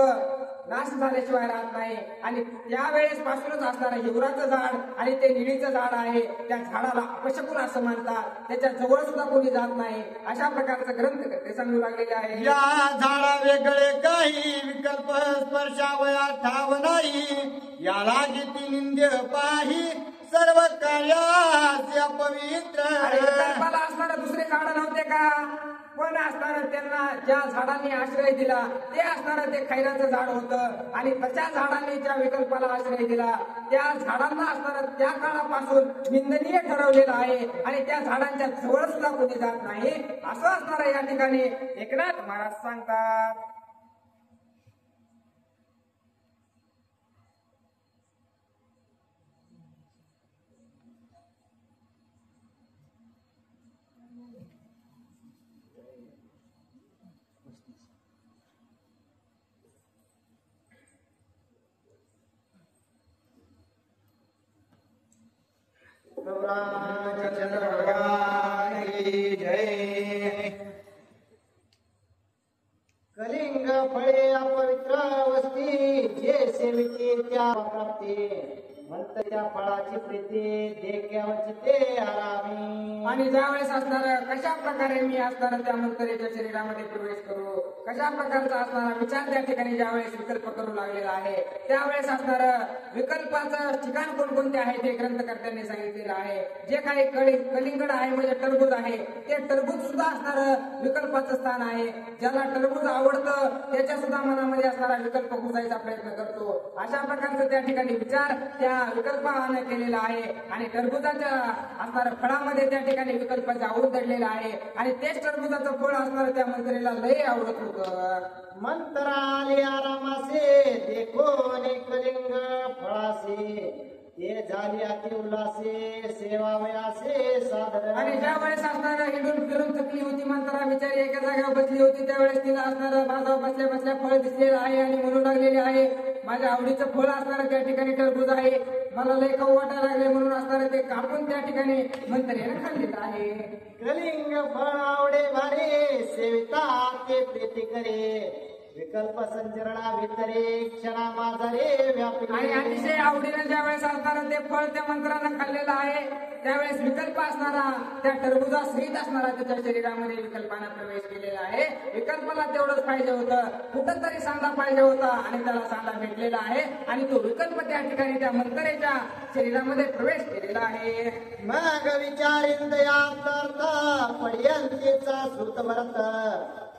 नाश झाल्याशिवाय राहत नाही. आणि त्यावेळेस पासूनच असणारं हिवराचं झाड आणि ते निळीचं झाड आहे त्या झाडाला अपशकुन असं म्हणतात. त्याच्या जवळ सुद्धा कोणी जात नाही अशा प्रकारचं ग्रंथकर्ते सांगू लागलेले आहे.
या झाडा वेगळे काही विकल्प स्पर्शावया ठाव नाही याला किती निंद्य पाही सर्व कार्याचे अपवित्र.
अरे विकल्पाला असणारं दुसरे झाड नव्हते का पण असणारं त्यांना ज्या झाडांनी आश्रय दिला ते असणारं ते खैराचं झाड होतं. आणि तशा झाडांनी ज्या विकल्पाला आश्रय दिला त्या झाडांना असणारं त्या काळापासून निंदनीय ठरवलेलं आहे. आणि त्या झाडांच्या जवळ सुद्धा कोणी जात नाही असं असणारं या ठिकाणी एकनाथ महाराज सांगतात.
चंद्र भगवान की जय.
कलिंग फळे अपवित्र वस्ती जे सेविती त्या प्राप्ती म्हणत त्या फळाची प्रीती देख्यावची ते आरामी.
आणि ज्यावेळेस असणारं कशा प्रकारे मी असणारं त्या मंत्रेच्या शरीरामध्ये प्रवेश करू कशा प्रकारचा असणारा विचार त्या ठिकाणी ज्यावेळेस विकल्प करू लागलेला आहे त्यावेळेस असणारं विकल्पाचं ठिकाण कोणकोणते आहे ते ग्रंथकर्त्यांनी सांगितलेलं आहे. जे काही कलिंगड आहे म्हणजे टरबूज आहे ते टरबूज सुद्धा असणारं विकल्पाचं स्थान आहे. ज्याला टरबूज आवडतं त्याच्या सुद्धा मनामध्ये असणारा विकल्प घुसायचा प्रयत्न करतो. अशा प्रकारचं त्या ठिकाणी विचार त्या विकल्पाने केलेला आहे. आणि टरबुजाच्या असणाऱ्या फळामध्ये त्या ठिकाणी विकल्पाचे आवड दडलेला आहे. आणि तेच टरबुजाचं फळ असणारं त्या मंत्रीला लय आवडत होतं.
मंत्र आले आरामासे देखोने कलिंग फळासे ते झाली अति उल्हासे सेवावयासे सादर.
आणि ज्या वेळेस असणारा हिंडून फिरून थकली होती मंत्रा बिचारी एका जागेवर बसली होती त्यावेळेस तिला असणारं बाजावर बसल्या बसल्या फळ दिसलेलं आहे आणि म्हणू लागलेले आहे माझ्या आवडीचं फळ असणारं त्या ठिकाणी टरबूज आहे मला लय खाऊ वाटायला लागले म्हणून असणारं ते कापून त्या ठिकाणी मंत्र्याने खाल्लेलं आहे.
कलिंग फळ आवडे भारे सेविता ते प्रीती करे विकल्प संचरणा भितरे क्षणा माझरे व्यापी.
आणि अतिशय आवडीने ज्या वेळेस असणारं ते फळ त्या मंत्रानं खाल्लेलं आहे त्यावेळेस विकल्प असणारा त्या टरबुजा सहित असणारा त्याच्या शरीरामध्ये विकल्पानं प्रवेश केलेला आहे. विकल्पाला तेवढंच पाहिजे होतं कुठं तरी सांदा पाहिजे होता आणि त्याला सांदा भेटलेला आहे आणि तो विकल्प त्या ठिकाणी त्या मंत्रेच्या शरीरामध्ये प्रवेश केलेला आहे.
मग विचारिंद यार्थ पर्यंतीचा सुत भरत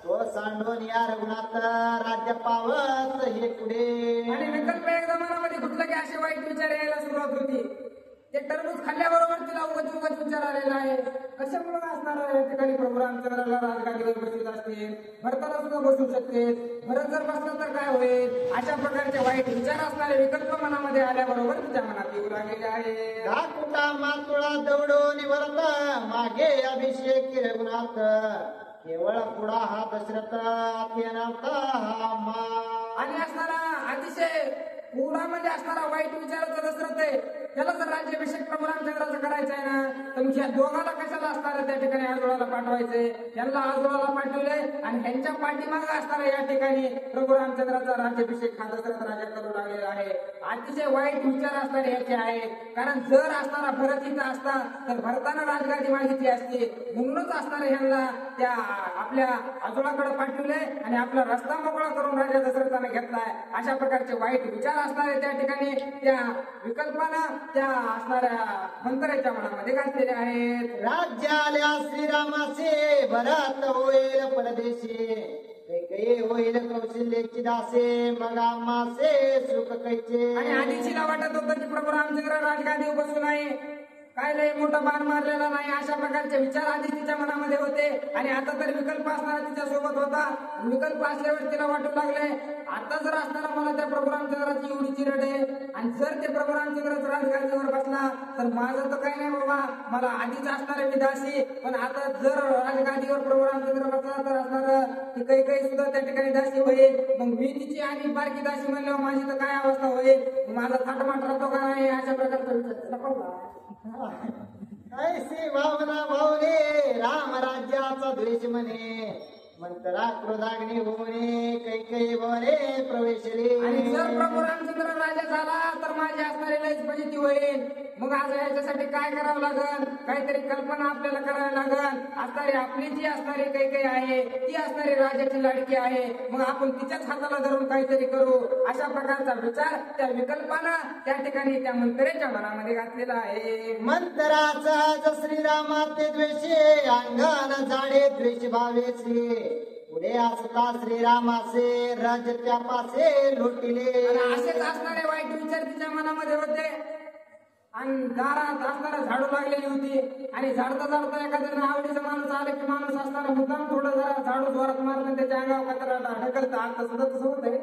तो सांडून या रघुनाथ राज्य पावत हे पुढे.
आणि विकल्प एकदा मनामध्ये घुसलं की असे वाईट विचार यायला सुरुवात होती. ते टरबूज खाल्ल्याबरोबर तिला उगाच विचार आलेला आहे कशामुळे असणार या ठिकाणी प्रभू रामचंद्राला राजगादीवर बसवत असतील भरताला सुद्धा बसू शकते भरत जर बसला तर काय होईल अशा प्रकारचे वाईट विचार असणारे विकल्प मनामध्ये आल्याबरोबर तिच्या मनात येऊ लागलेले आहे.
कुटा मातुळा दौडून भरत मागे अभिषेक रघुनाथ केवळ पुढा हा दशरथ हा मा.
आणि असणारा अतिशय पुढा म्हणजे असणारा वाईट विचाराचा दशरथ आहे त्याला जर राज्याभिषेक प्रभू रामचंद्राचा करायचा आहे ना तर ह्या दोघाला कशाला असणार त्या ठिकाणी आजोळाला पाठवायचंय यांना आजोळाला पाठवलंय आणि ह्यांच्या पाठीमागे असणारा या ठिकाणी प्रभू रामचंद्राचा राज्याभिषेक हा दशरथ राजा करू लागलेला आहे. अतिशय वाईट विचार असणारे याचे आहेत कारण जर असणारा भरत इथं असता तर भरताना राजगादी मागितली असती म्हणूनच असणारे ह्यांना त्या आपल्या आजोळाकडे पाठवलंय आणि आपला रस्ता मोकळा करून राजा दशरथाने घेतलाय. अशा प्रकारचे वाईट विचार असणारे त्या ठिकाणी त्या विकल्पानं त्या असणाऱ्या मंत्र्याच्या मनामध्ये घातलेले आहेत.
राज्याल्या श्रीरामाचे भरत होईल परदेशी कैकेयी होईल कौशल्याची दासे मग आम्हासे सुख कैचे.
आणि आधीचीला वाटत होतं की प्रभू रामचंद्र राजगादी बसून आहे, काय लय मोठा बाण मारलेला नाही, अशा प्रकारचे विचार आधी तिच्या मनामध्ये होते. आणि आता तर विकल्प असणारा तिच्या सोबत होता. विकल्प असल्यावर तिला वाटू लागले, आता जर असताना मला त्या प्रभू रामचंद्राची एवढी चिरड आहे आणि जर ते प्रभू रामचंद्रच राजगादीवर बसला तर माझं तर काही नाही बाबा, मला आधीच असणारे मी दासी, पण आता जर राजगादीवर प्रभू रामचंद्र बसला तर असणार ती काही सुद्धा त्या ठिकाणी दासी होईल. मग मी तिची आणि बारकी दासी म्हणल्यावर माझी तर काय अवस्था होईल, माझा थाटमाट राहतो का नाही, अशा प्रकारचा विचार तिला पडला.
ऐसी भावना भावने राम राज्याचा द्वेष म्हणे मंतरा क्रोधाग्नी होणे कैकई भवने प्रवेशले.
आणि जर प्रभू रामचंद्र राजा झाला तर माझी असणारी लयच फजिती होईल. मग आज याच्यासाठी काय करावं लागल, काहीतरी कल्पना आपल्याला करायला लागल. असणारी आपली जी असणारी कैकई आहे ती असणारी राजाची लाडकी आहे, मग आपण तिच्याच हाताला धरून काहीतरी करू, अशा प्रकारचा विचार त्या विकल्पानं त्या ठिकाणी त्या मंत्र्याच्या मनामध्ये घातलेला आहे.
मंतराचा श्रीरामाते द्वेषे अंगण झाडे द्वेष भावेचे पुढे असता श्रीरामाचे राज्य त्यापासे लुटिले.
आणि असेच असणारे वाईट विचार तिच्या मनामध्ये होते. आणि दारात असताना झाडू लागलेली होती आणि झाडता झाडता एखाद्यानं आवडीचा माणूस आला की माणूस असताना मुद्दाम थोडं जरा झाडू जोरात मारलं त्याच्या अंगावर कचरा ढकलतं. आता सुद्धा तसं होत आहे.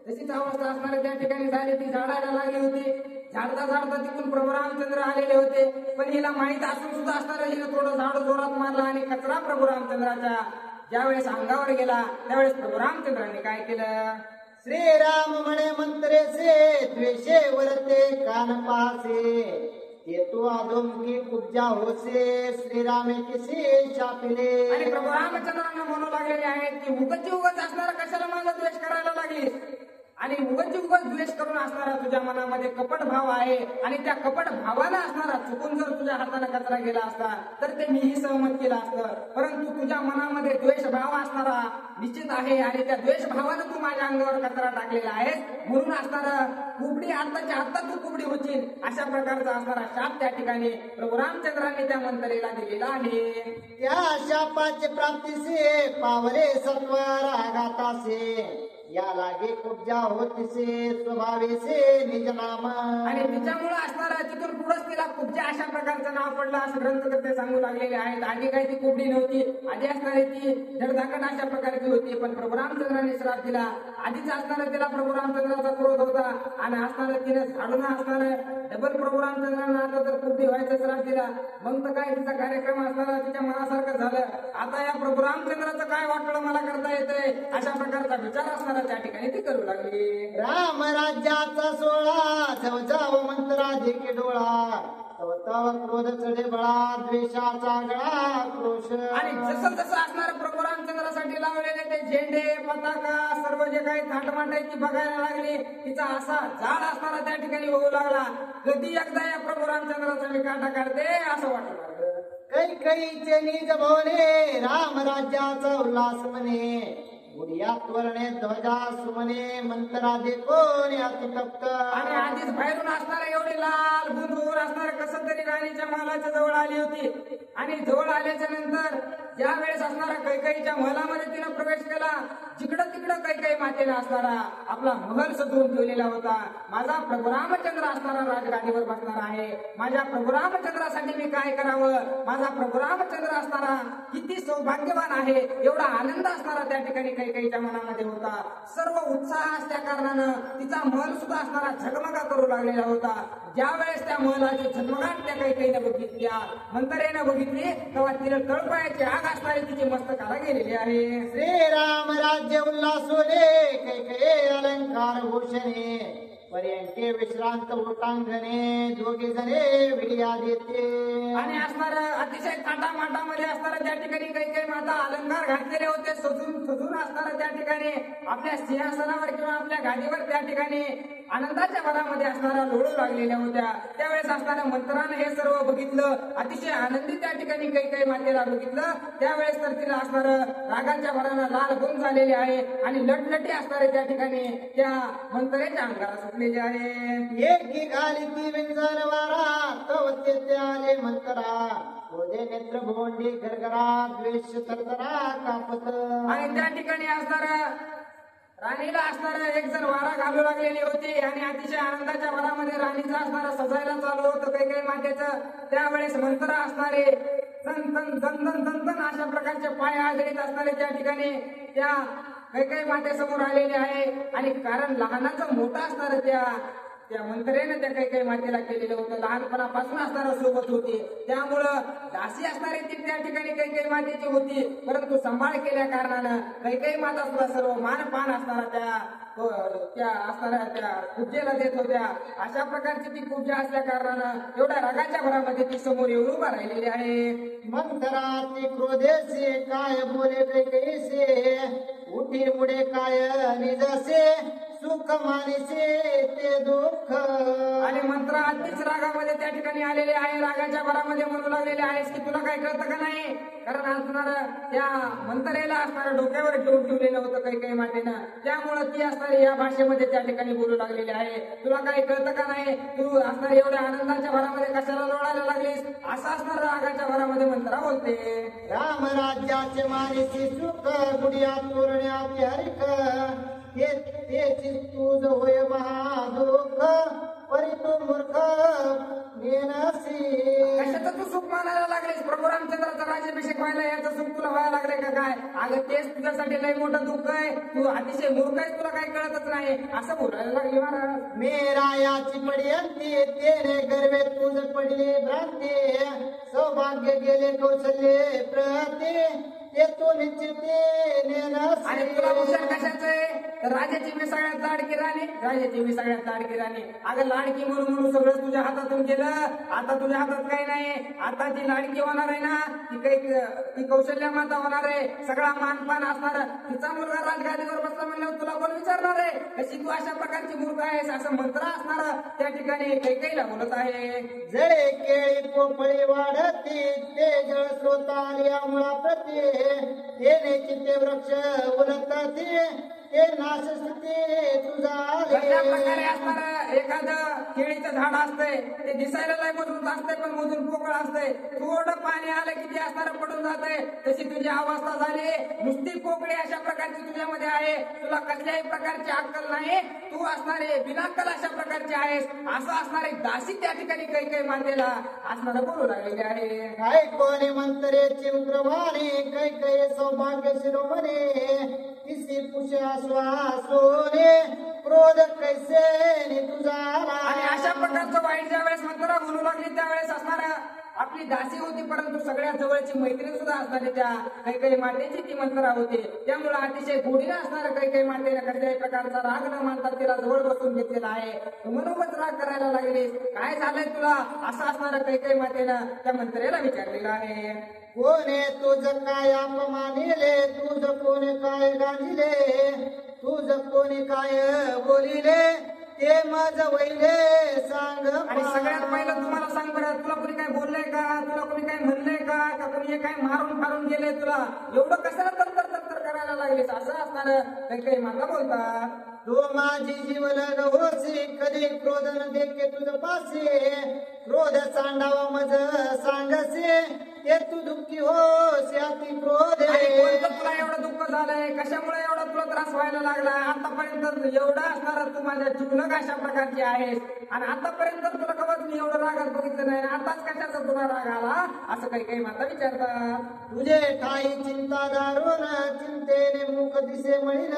तशीच अवस्था असणारी त्या ठिकाणी झाली. ती झाडायला लागली होती. झाडता झाडता तिथून प्रभू रामचंद्र आलेले होते, पण हिला माहित असून सुद्धा असणारं हिनं थोडं झाडू जोरात मारला आणि कचरा प्रभू रामचंद्राच्या ज्यावेळेस अंगावर गेला त्यावेळेस प्रभू रामचंद्रांनी काय केलं,
श्रीराम म्हणे मंत्रेसे द्वेषे वरते कान पासे ते तू अधोमुखी कुब्जा होसे श्रीरामे किसे शापिले.
आणि प्रभू रामचंद्रांना म्हणू लागलेले आहेत की उगच असणारा कशाला माझा द्वेष करायला लागली, आणि उगच द्वेष करून असणारा तुझ्या मनामध्ये कपट भाव आहे आणि त्या कपट भावाला असणारा चुकून जर तुझ्या हाताने कचरा गेला असता तर ते मीही सहमत केलं असतं. परंतु तुझ्या मनामध्ये द्वेष भाव असणारा निश्चित आहे आणि त्या द्वेष भावानं तू माझ्या अंगावर कचरा टाकलेला आहेस, म्हणून असणारा कुबडी आत्ताच्या आत्ता तू कुबडी होशील, अशा प्रकारचा असणारा शाप त्या ठिकाणी प्रभू रामचंद्रांनी त्या मंत्रीला दिलेला आहे.
त्या शापाचे प्राप्तीसे पावले सत्व रागातासे या लागे कुब्जा होतीसे स्वभावेसे निज नाम.
आणि तिच्यामुळे असणारा तिथून पुढेच तिला कुब्जा अशा प्रकारचं नाव पडलं असं ग्रंथकर्ते सांगू लागलेले आहेत. आधी काही ती कुबडी नव्हती, आधी असणारी ती धडधाकट अशा प्रकारची होती, पण प्रभू रामचंद्रांनी श्राप दिला. आधीच असणारा तिला प्रभू रामचंद्राचा क्रोध होता आणि असणारं तिने झाडून असणारं डबल प्रभू रामचंद्रांना आता तर कुबडी व्हायचा श्राप दिला. मग तर काय तिचा कार्यक्रम असणारा तिच्या मनासारखं झालं. आता या प्रभू रामचंद्राचं काय वाटलं मला करता येतंय, अशा प्रकारचा विचार असणारा त्या ठिकाणी ती करू लागली.
राम राज्याचा सोळा जवजाव मंत्रा देखी डोळा तव तव क्रोध चढे बळा द्वेषाचा गळा क्रोश.
आणि जसं जसं असणार प्रभू रामचंद्रासाठी लावलेले ते झेंडे पताका सर्व जे काही थाटमाट आहे ती बघायला लागली. तिचा असा जाळ असणारा त्या ठिकाणी होऊ लागला. कधी एकदा या प्रभू रामचंद्राचा मी काटा काढते असं वाटू लागलं.
कैकईचे निज भवने राम राज्याचा उल्हास म्हणे बुडियात वर्णे ध्वजा सुमने मंत्रा देखोने अतितप्त.
आणि आधीच बाहेरून असणारा एवढी लाल बुंदूर असणार कसं तरी राणीच्या महालाच्या जवळ आली होती. आणि जवळ आल्याच्या नंतर ज्या वेळेस असणारा कैकईच्या महलामध्ये तिनं प्रवेश केला, जिकडं तिकडं कैकई मातेला असणारा आपला महल सजवून ठेवलेला होता. माझा प्रभू रामचंद्र असणारा राजगादीवर बसणार आहे, माझ्या प्रभू रामचंद्रासाठी मी काय करावं, माझा प्रभू रामचंद्र असणारा किती सौभाग्यवान आहे एवढा आनंद असणारा त्या ठिकाणी कैकईच्या मनामध्ये होता. सर्व उत्साह असल्या कारणानं तिचा महल सुद्धा असणारा झगमगा करू लागलेला होता. ज्या वेळेस त्या महलाची झगमगाट त्या कैकईने बघितली, मंत्रेनं बघितली, तेव्हा तिला तळपायाची आग असणारी तिची मस्तकाला गेलेली आहे.
श्रीराम राज्य उल्हासोने कैकये अलंकार भूषणे पर्यंके विश्रांत ओटांगणे दोघे जणे विडिया देते.
आणि असणार अतिशय थाटामाटामध्ये असणारा त्या ठिकाणी कैकई माता अलंकार घातलेले होते, सजून असणारा त्या ठिकाणी आपल्या सिंहासनावर किंवा आपल्या गादीवर त्या ठिकाणी आनंदाच्या भरामध्ये असणारा लोळू लागलेल्या होत्या. त्यावेळेस असणाऱ्या मंत्रानं हे सर्व बघितलं, अतिशय आनंदी त्या ठिकाणी कैकई मातेला बघितलं. त्यावेळेस तर तिला असणार रागांच्या भरानं लाल गुण झालेले आहे आणि लटलटी असणारे त्या ठिकाणी त्या मंत्र्याच्या अंगाला सुटलेले आहे.
एक घाली ती व्यंजन वारा तव ते आले मंत्रा ओझे नेत्र भोंडी गरगरा द्वेष थरथरा कापत.
आणि त्या ठिकाणी असणारा राणीला असणारा एक जण वारा घालू लागलेली होती आणि अतिशय आनंदाच्या वरामध्ये राणीचा असणारा सजायला चालू होतं काही मातेचं. त्यावेळेस मंत्र असणारे दन अशा प्रकारचे पाय आदळीत असणारे त्या ठिकाणी त्या काही मातेसमोर आलेले आहे. आणि कारण लहानाचं मोठा असणार त्या मंत्रेने त्या काही मातेला केलेलं होतं. लहानपणापासून असणारा सोबत होती, त्यामुळं दासी असणारी ती त्या ठिकाणी काही मातेची होती. परंतु सांभाळ केल्या कारणानं काही माता सुद्धा सर्व मानपान असणारा त्या असणाऱ्या त्या पूजेला देत होत्या. अशा प्रकारची ती पूजा असल्या कारणानं एवढ्या रागाच्या भरामध्ये ती समोर येऊन उभा राहिलेली आहे.
मंथराती क्रोधेसे काय बोले कैसे उठी मुडे काय निजसे सुख मानिसे ते दुःख.
आणि मंत्र अतिच रागामध्ये त्या ठिकाणी आलेले आहे. रागाच्या भरामध्ये म्हणू लागलेले आहेस की तुला काय कळतं का नाही. कारण असणार त्या मंत्रेला असणाऱ्या डोक्यावर ठेवून ठेवलेलं होतं काही मातेनं. त्यामुळं ती असणारी या भाषेमध्ये त्या ठिकाणी बोलू लागलेली आहे. तुला काही कळतं का नाही, तू असणार एवढ्या आनंदाच्या भरामध्ये कशाला लोळायला लागलीस, असं असणार रागाच्या भरामध्ये मंत्रा बोलते.
राम राज्याचे मानिसी सुख गुडिया तोरण्याचे हरिक ते तुझ होय महादुःख परी तू मूर्ख नेनसी.
कशाचं तू सुख मानायला लागलेस. प्रभू रामचंद्राचा राज्याभिषेक व्हायला याचं सुख तुला व्हायला लागलंय का काय. अगं तेच तुझ्यासाठी लय मोठं दुःख आहे. तू अतिशय मूर्ख आहेस, तुला काही कळतच नाही असं बोलायला लागले महाराज.
मेरायाची पडियंती तेने गर्वे तुझ पडली भ्रांती सौभाग्य गेले कौशल्ये प्रती ते तू निश्चिती नेनसी.
आणि तुला भूषण कशाचं आहे. राजाची मी सगळ्यात लाडकी राणी, राजाची मी सगळ्यात लाडकी राणी. अगं लाडकी म्हणून सगळं तुझ्या हातातून गेलं. आता तुझ्या हातात काही नाही. आता ती लाडकी होणार आहे ना, ती कौशल्य माता होणार आहे. सगळा मानपान असणार. तिचा मुलगा राजगादीवर बसला म्हणल्यावर तुला कोण विचारणार आहे. कशी तू अशा प्रकारची मूर्ख आहेस असं मंत्र असणार त्या ठिकाणी कैकेयीला बोलत आहे.
जळे केळी पोपळी वाढती ते जळ स्रोतालिया मुळाप्रती येणे चित्ते वृक्ष उलटती ते नाश स्थिती तुझा.
कशा प्रकारे असणार एखादं केळीचं झाड असतंय, ते दिसायला लय मजबूत असतंय पण मधून पोकळ असतंय. थोडं पाणी आलं की ते असणार पडून जातंय. तशी तुझी अवस्था झाली. नुसती पोकळी अशा प्रकारची तुझ्यामध्ये आहे. तुला कसल्याही प्रकारची अक्कल नाही. तू असणारे बिनाक्कल अशा प्रकारचे आहेस असं असणारे दासी त्या ठिकाणी काही मातेला असणार बोलू लागलेले आहे.
काय कोणी मंत्रे चिंप्रवाणी काही सौभाग्य शिरोमणी किसी पुष्या श्वासोने क्रोध कैसे तुझा.
आणि अशा प्रकारचं वाईट ज्या वेळेस मंत्रा बोलू लागली त्यावेळेस असणार आपली दासी होती, परंतु सगळ्यात जवळची मैत्रीण सुद्धा असणारी त्या काही मातेची ती मंत्रा होती. त्यामुळे अतिशय गोडीने असणार काही मातेने कसल्याही प्रकारचा राग न मानता तिला जवळ बसून घेतलेला आहे. म्हणूनच राग करायला लागलीस, काय झालंय तुला असं असणार काही मातेनं त्या मंत्रेला विचारलेलं आहे.
कोणे तुझ काय अपमानिले तुझ कोणी काय गांजिले तुझ कोणी काय बोलिले ते माझं वैले सांग.
आणि सगळ्यात पहिलं तुम्हाला सांग बरं, तुला कोणी काय बोललंय का, तुला कोणी काय म्हणलंय का कोणी काय मारून फारून गेले तुला, एवढं कशाला तर करायला लागलेस असं असणार काही माता बोलतात.
तू माझी जीवन होसी कधी क्रोध न देखे तुझ पासे क्रोध सांडावा मज सांगसे ते तू दुःखी होस अति क्रोध.
तुला एवढं दुःख झालंय, कशामुळे एवढा तुला त्रास व्हायला लागला. आतापर्यंत एवढं असणार तू माझ्या जीवनक अशा प्रकारची आहेस आणि आतापर्यंत तुला कवच मी एवढं रागात बघितलं नाही, आताच कशाचा तुला राग आला असं काही माता विचारतात.
तुझे ठाई चिंता दारुण चिंतेने मुख दिसे म्हणीन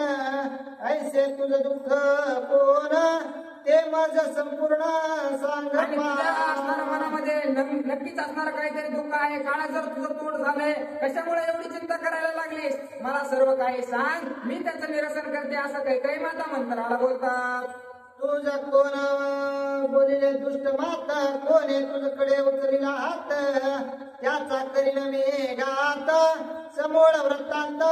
ऐसे तुझ दुःख कोण ते माझं संपूर्ण सांग.
असणार मनामध्ये नक्कीच असणार काहीतरी दुःख आहे. काळा जर तुझं तोड झालंय, कशामुळे एवढी चिंता करायला लागलीस, मला सर्व काही सांग, मी त्याचं निरसन करते असं काही माता मंत्राला बोलतात.
तुझ कोण बोलिले दुष्ट माता कोणे तुझकडे उचलिला हात त्याचा करीन मी घात समोर वृत्तांत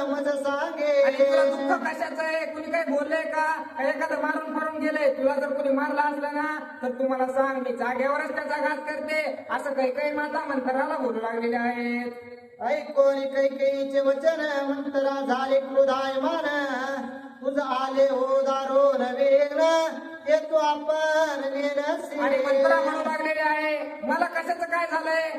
मज सांगे.
तुला दुःख कशाचं आहे, कुणी काही बोललंय का, एखादं मारून फारून गेलंय, तुला जर कुणी मारला असलं ना तर तू मला सांग, मी जागेवरच त्याचा घात करते असं काही माता मंत्राला बोलू लागलेल्या आहेत.
ऐकोनी कैकेयीचे वचन मंत्रा झाले क्रोधायमान तुझ आले हो दारो नवीन ते तू आपण
आणि मंत्रा म्हणू लागलेले आहे, मला कशाचं काय झालंय,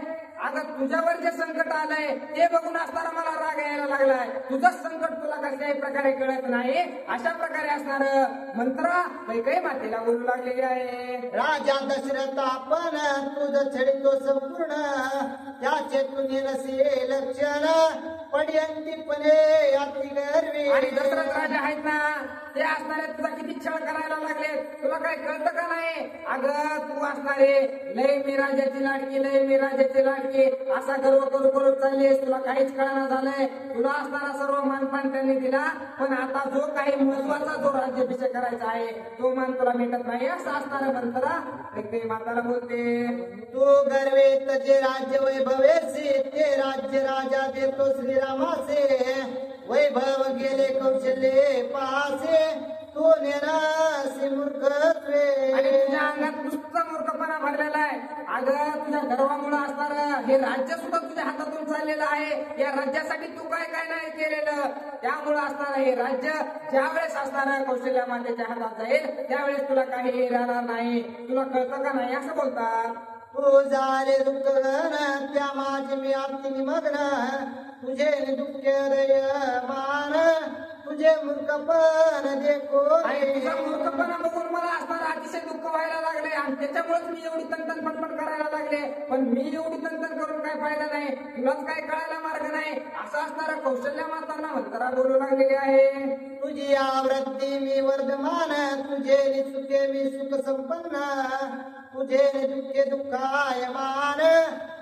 अगं तुझ्यावर जे संकट आलंय ते बघून असताना मला राग यायला लागलाय. तुझंच संकट तुला कसल्याही प्रकारे कळत नाही अशा प्रकारे असणार मंत्र कैकेयी मातेला बोलू लागलेले आहे.
राजा दशरथ आपण तुझं छडितो संपूर्ण त्याचे तुझे नसे लक्षण पड्यंतीपणे अति गर्वी.
आणि दशरथ राजा आहेत ना ते असणारे तुला किती छळ करायला लागले तुला काय कळतं का नाही. अगं तू असणारे लय मी राजाची लाडकी लय मी राजाची लाडकी असा गर्व करू करू चाललीस. तुला काहीच कळना झालंय. तुला असणारा सर्व मानपान त्यांनी दिला पण आता जो काही महत्वाचा जो राज्याभिषेक करायचा आहे तो मान तुला भेटत नाही असं असणारं मंत्रा कैकेयी माताला बोलते.
तू गर्वेत जे राज्य वैभवेसी ते राज्य राजा देतो श्रीरामासे वैभव गेले कौशल्ये पासे तू नेरासी मूर्खत्वे.
आणि तुझ्या अंगात नुसता मूर्खपणा भरलेला आहे. अगं तुझ्या गर्वामुळे असणार हे राज्य सुद्धा तुझ्या हातातून चाललेलं आहे. या राज्यासाठी तू काय काय नाही केलेलं त्यामुळे असणार हे राज्य ज्यावेळेस असणार कौशल्या मातेच्या हातात जाईल त्यावेळेस तुला काही राहणार नाही. तुला कळतं का नाही असं बोलतात.
तू झाले दुःख त्या माझे मी आरती निमग्न तुझे दुःख हृदय मान तुझे मूर्खपण देखो.
आणि तुझा मूर्खपणा बघून मला असणार अतिशय दुःख व्हायला लागले आणि त्याच्यामुळेच मी एवढी तनतन पटपट करायला लागले. पण मी एवढी तनतन करून काय फायदा नाही तुलाच काय कळायला मार्ग नाही असं असणारा कौशल्या मातांना मंत्रा बोलू लागलेली आहे.
तुझी आवृत्ती मी वर्धमान तुझे सुखे मी सुख संपन्न तुझे दुःखे दुःखायमान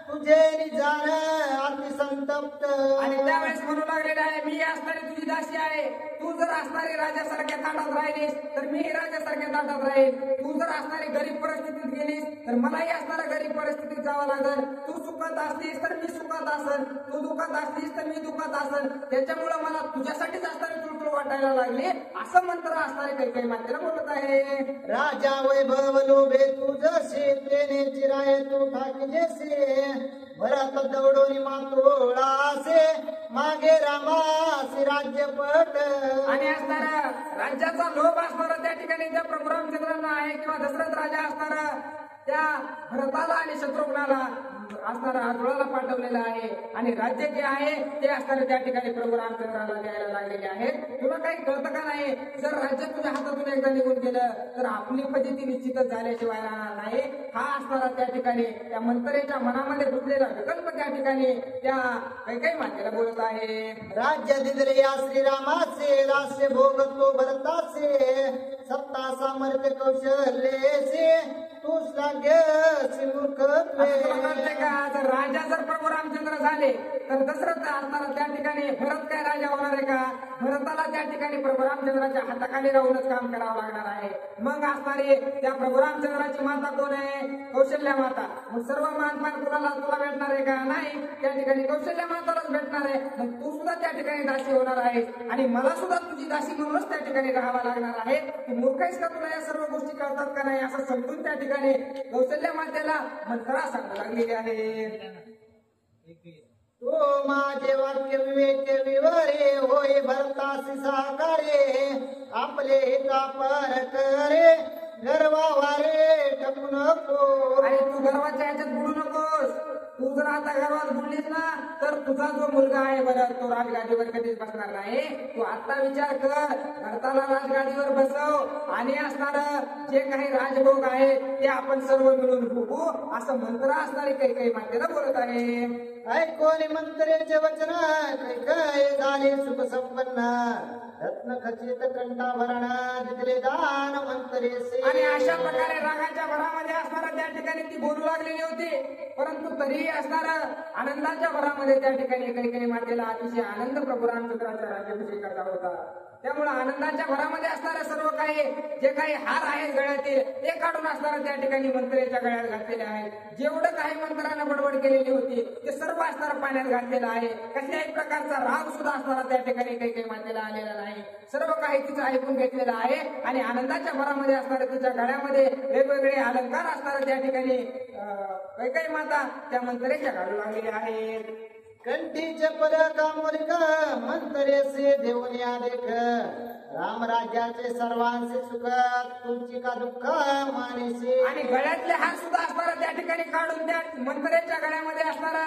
तुझे निजान अति संतप्त.
आणि त्यावेळेस म्हणू लागलेले आहे मी असणारी तुझी दासी आहे. तू जर असणारी राजासारख्या ताटात राहिलीस तर मी राजासारख्या ताटात राहील. तू जर असणारी गरीब परिस्थितीत गेलीस तर मलाही असणाऱ्या गरीब परिस्थितीत जावं लागल. तू सुखात असलीस तर मी सुखात असेल तू दुःखात असलीस तर मी दुःखात असेल. त्याच्यामुळे मला तुझ्यासाठीच असणारी तुळतुळ वाटायला लागली असं मंत्र असणारे कैकेयी मातेला बोलत आहे.
राजा वैभव लोभे तू जसे तेने चिराय तू ठाकजेसे भरत दौडोनी मातोळासे मागे रामासी राज्यपट.
आणि असणारा राज्याचा लोभ असणारा त्या ठिकाणी त्या प्रभू रामचंद्रांना आहे किंवा दशरथ राजा असणारा त्या भरताला आणि शत्रुघ्नाला असणारा हातोळाला पाठवलेला आहे. आणि राज्य जे आहे ते असणारे त्या ठिकाणी प्रभू रामचंद्राला द्यायला लागलेले आहे. तुला काही कळतं का नाही जर राज्य तुझ्या हातातून एकदा निघून गेलं तर आपली फजिती निश्चितच झाल्याशिवाय राहणार नाही. हा असणारा त्या ठिकाणी त्या मंत्रेच्या मनामध्ये घुसलेला विकल्प त्या ठिकाणी त्या कैकेयी मातेला बोलत आहे.
राज्य दिले या श्रीरामाचे रास्य भोगतो भरताचे सत्ता सामर्थ्य कौशल्येसे तू श्लाघ्य मूर्खत्वे.
जर राजा जर प्रभू रामचंद्र झाले तर दशरथ असणारा त्या ठिकाणी भरत काय राजा होणार आहे का. भरताला त्या ठिकाणी प्रभू रामचंद्राच्या हाताखाली राहूनच काम करावं लागणार आहे. मग असणारी त्या प्रभू रामचंद्राची माता कोण आहे कौशल्या माता. मग सर्व मानपान कुणाला तुला भेटणार आहे का नाही त्या ठिकाणी कौशल्या मातालाच भेटणार आहे. मग तू सुद्धा त्या ठिकाणी दासी होणार आहे आणि मला सुद्धा तुझी दासी म्हणूनच त्या ठिकाणी राहावं लागणार आहे. तू मूर्ख आहेस का तुला या सर्व गोष्टी कळतात का नाही असं समजून त्या ठिकाणी कौशल्या मातेला मंत्रा सांगू लागलेली आहे.
तो माझे वाक्य विवेक विवरे होय भरतासी सहकारे आपले हितापर करे गर्वावारे टकू नको.
आणि तू गर्वाच्या ह्याच्यात बुडू नकोस. तू जर आता गर्वात बुडलीस ना तर तुझा जो मुलगा आहे बरं तो राजगादीवर कधीच बसणार नाही. तू आता विचार कर भरताला राजगादीवर बसव आणि असणार जे काही राजभोग आहे ते आपण सर्व मिळून भोगू असं मंत्र असणारे कैकेयी मातेला बोलत आहे.
ऐकोनी मंत्रेचे वचन कैकेयी झाले सुख संपन्न रत्न खचित कंठाभरण दिले दान मंत्रेसे.
आणि अशा प्रकारे रागाच्या भरामध्ये असणारा त्या ठिकाणी ती बोलू लागलेली होती. परंतु तरीही असणारा आनंदाच्या भरामध्ये त्या ठिकाणी कैकेयी मातेला अतिशय आनंद प्रभू रामचंद्राच्या राज्याभिषेकाचा होता. त्यामुळे आनंदाच्या भरामध्ये असणारे सर्व काही जे काही हार आहेत गळ्यातील ते काढून असणारा त्या ठिकाणी मंत्रेच्या गळ्यात घातलेले आहेत. जेवढं काही मंत्रानं बडबड केलेली होती ते सर्व असणारा पाण्यात घातलेलं आहे. कसल्याही प्रकारचा राग सुद्धा असणारा त्या ठिकाणी कैकेयी मातेला आलेला नाही. सर्व काही तिचं ऐकून घेतलेलं आहे आणि आनंदाच्या भरामध्ये असणाऱ्या तिच्या गळ्यामध्ये वेगवेगळे अलंकार असणाऱ्या त्या ठिकाणी कैकेयी माता त्या मंत्रेच्या घालू लागलेल्या आहेत.
कंठीचे पद कामोलिक मंत्रेसे देऊन या देख रामराज्याचे सर्वांचे सुख तुमची का दुःख मानेशी.
आणि गळ्यातले हात सुद्धा असणारा त्या ठिकाणी काढून त्या मंत्र्याच्या गळ्यामध्ये असणारा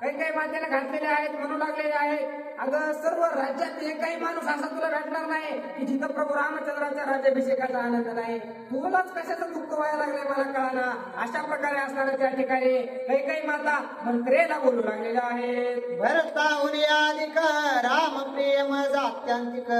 काही काही मातेने घातलेले आहेत, म्हणू लागलेले आहेत. अगं सर्व राज्यात एकही माणूस असा तुला भेटणार नाही की जिथं प्रभू रामचंद्राच्या राज्याभिषेकाचा आनंद नाही. तुलाच कशाचं दुःख व्हायला लागले मला कळाना. अशा प्रकारे असणाऱ्या त्या ठिकाणी काही काही माता मंत्रेला बोलू लागलेल्या आहेत.
भरताहुनी अधिक राम प्रिय मज आत्यांतिक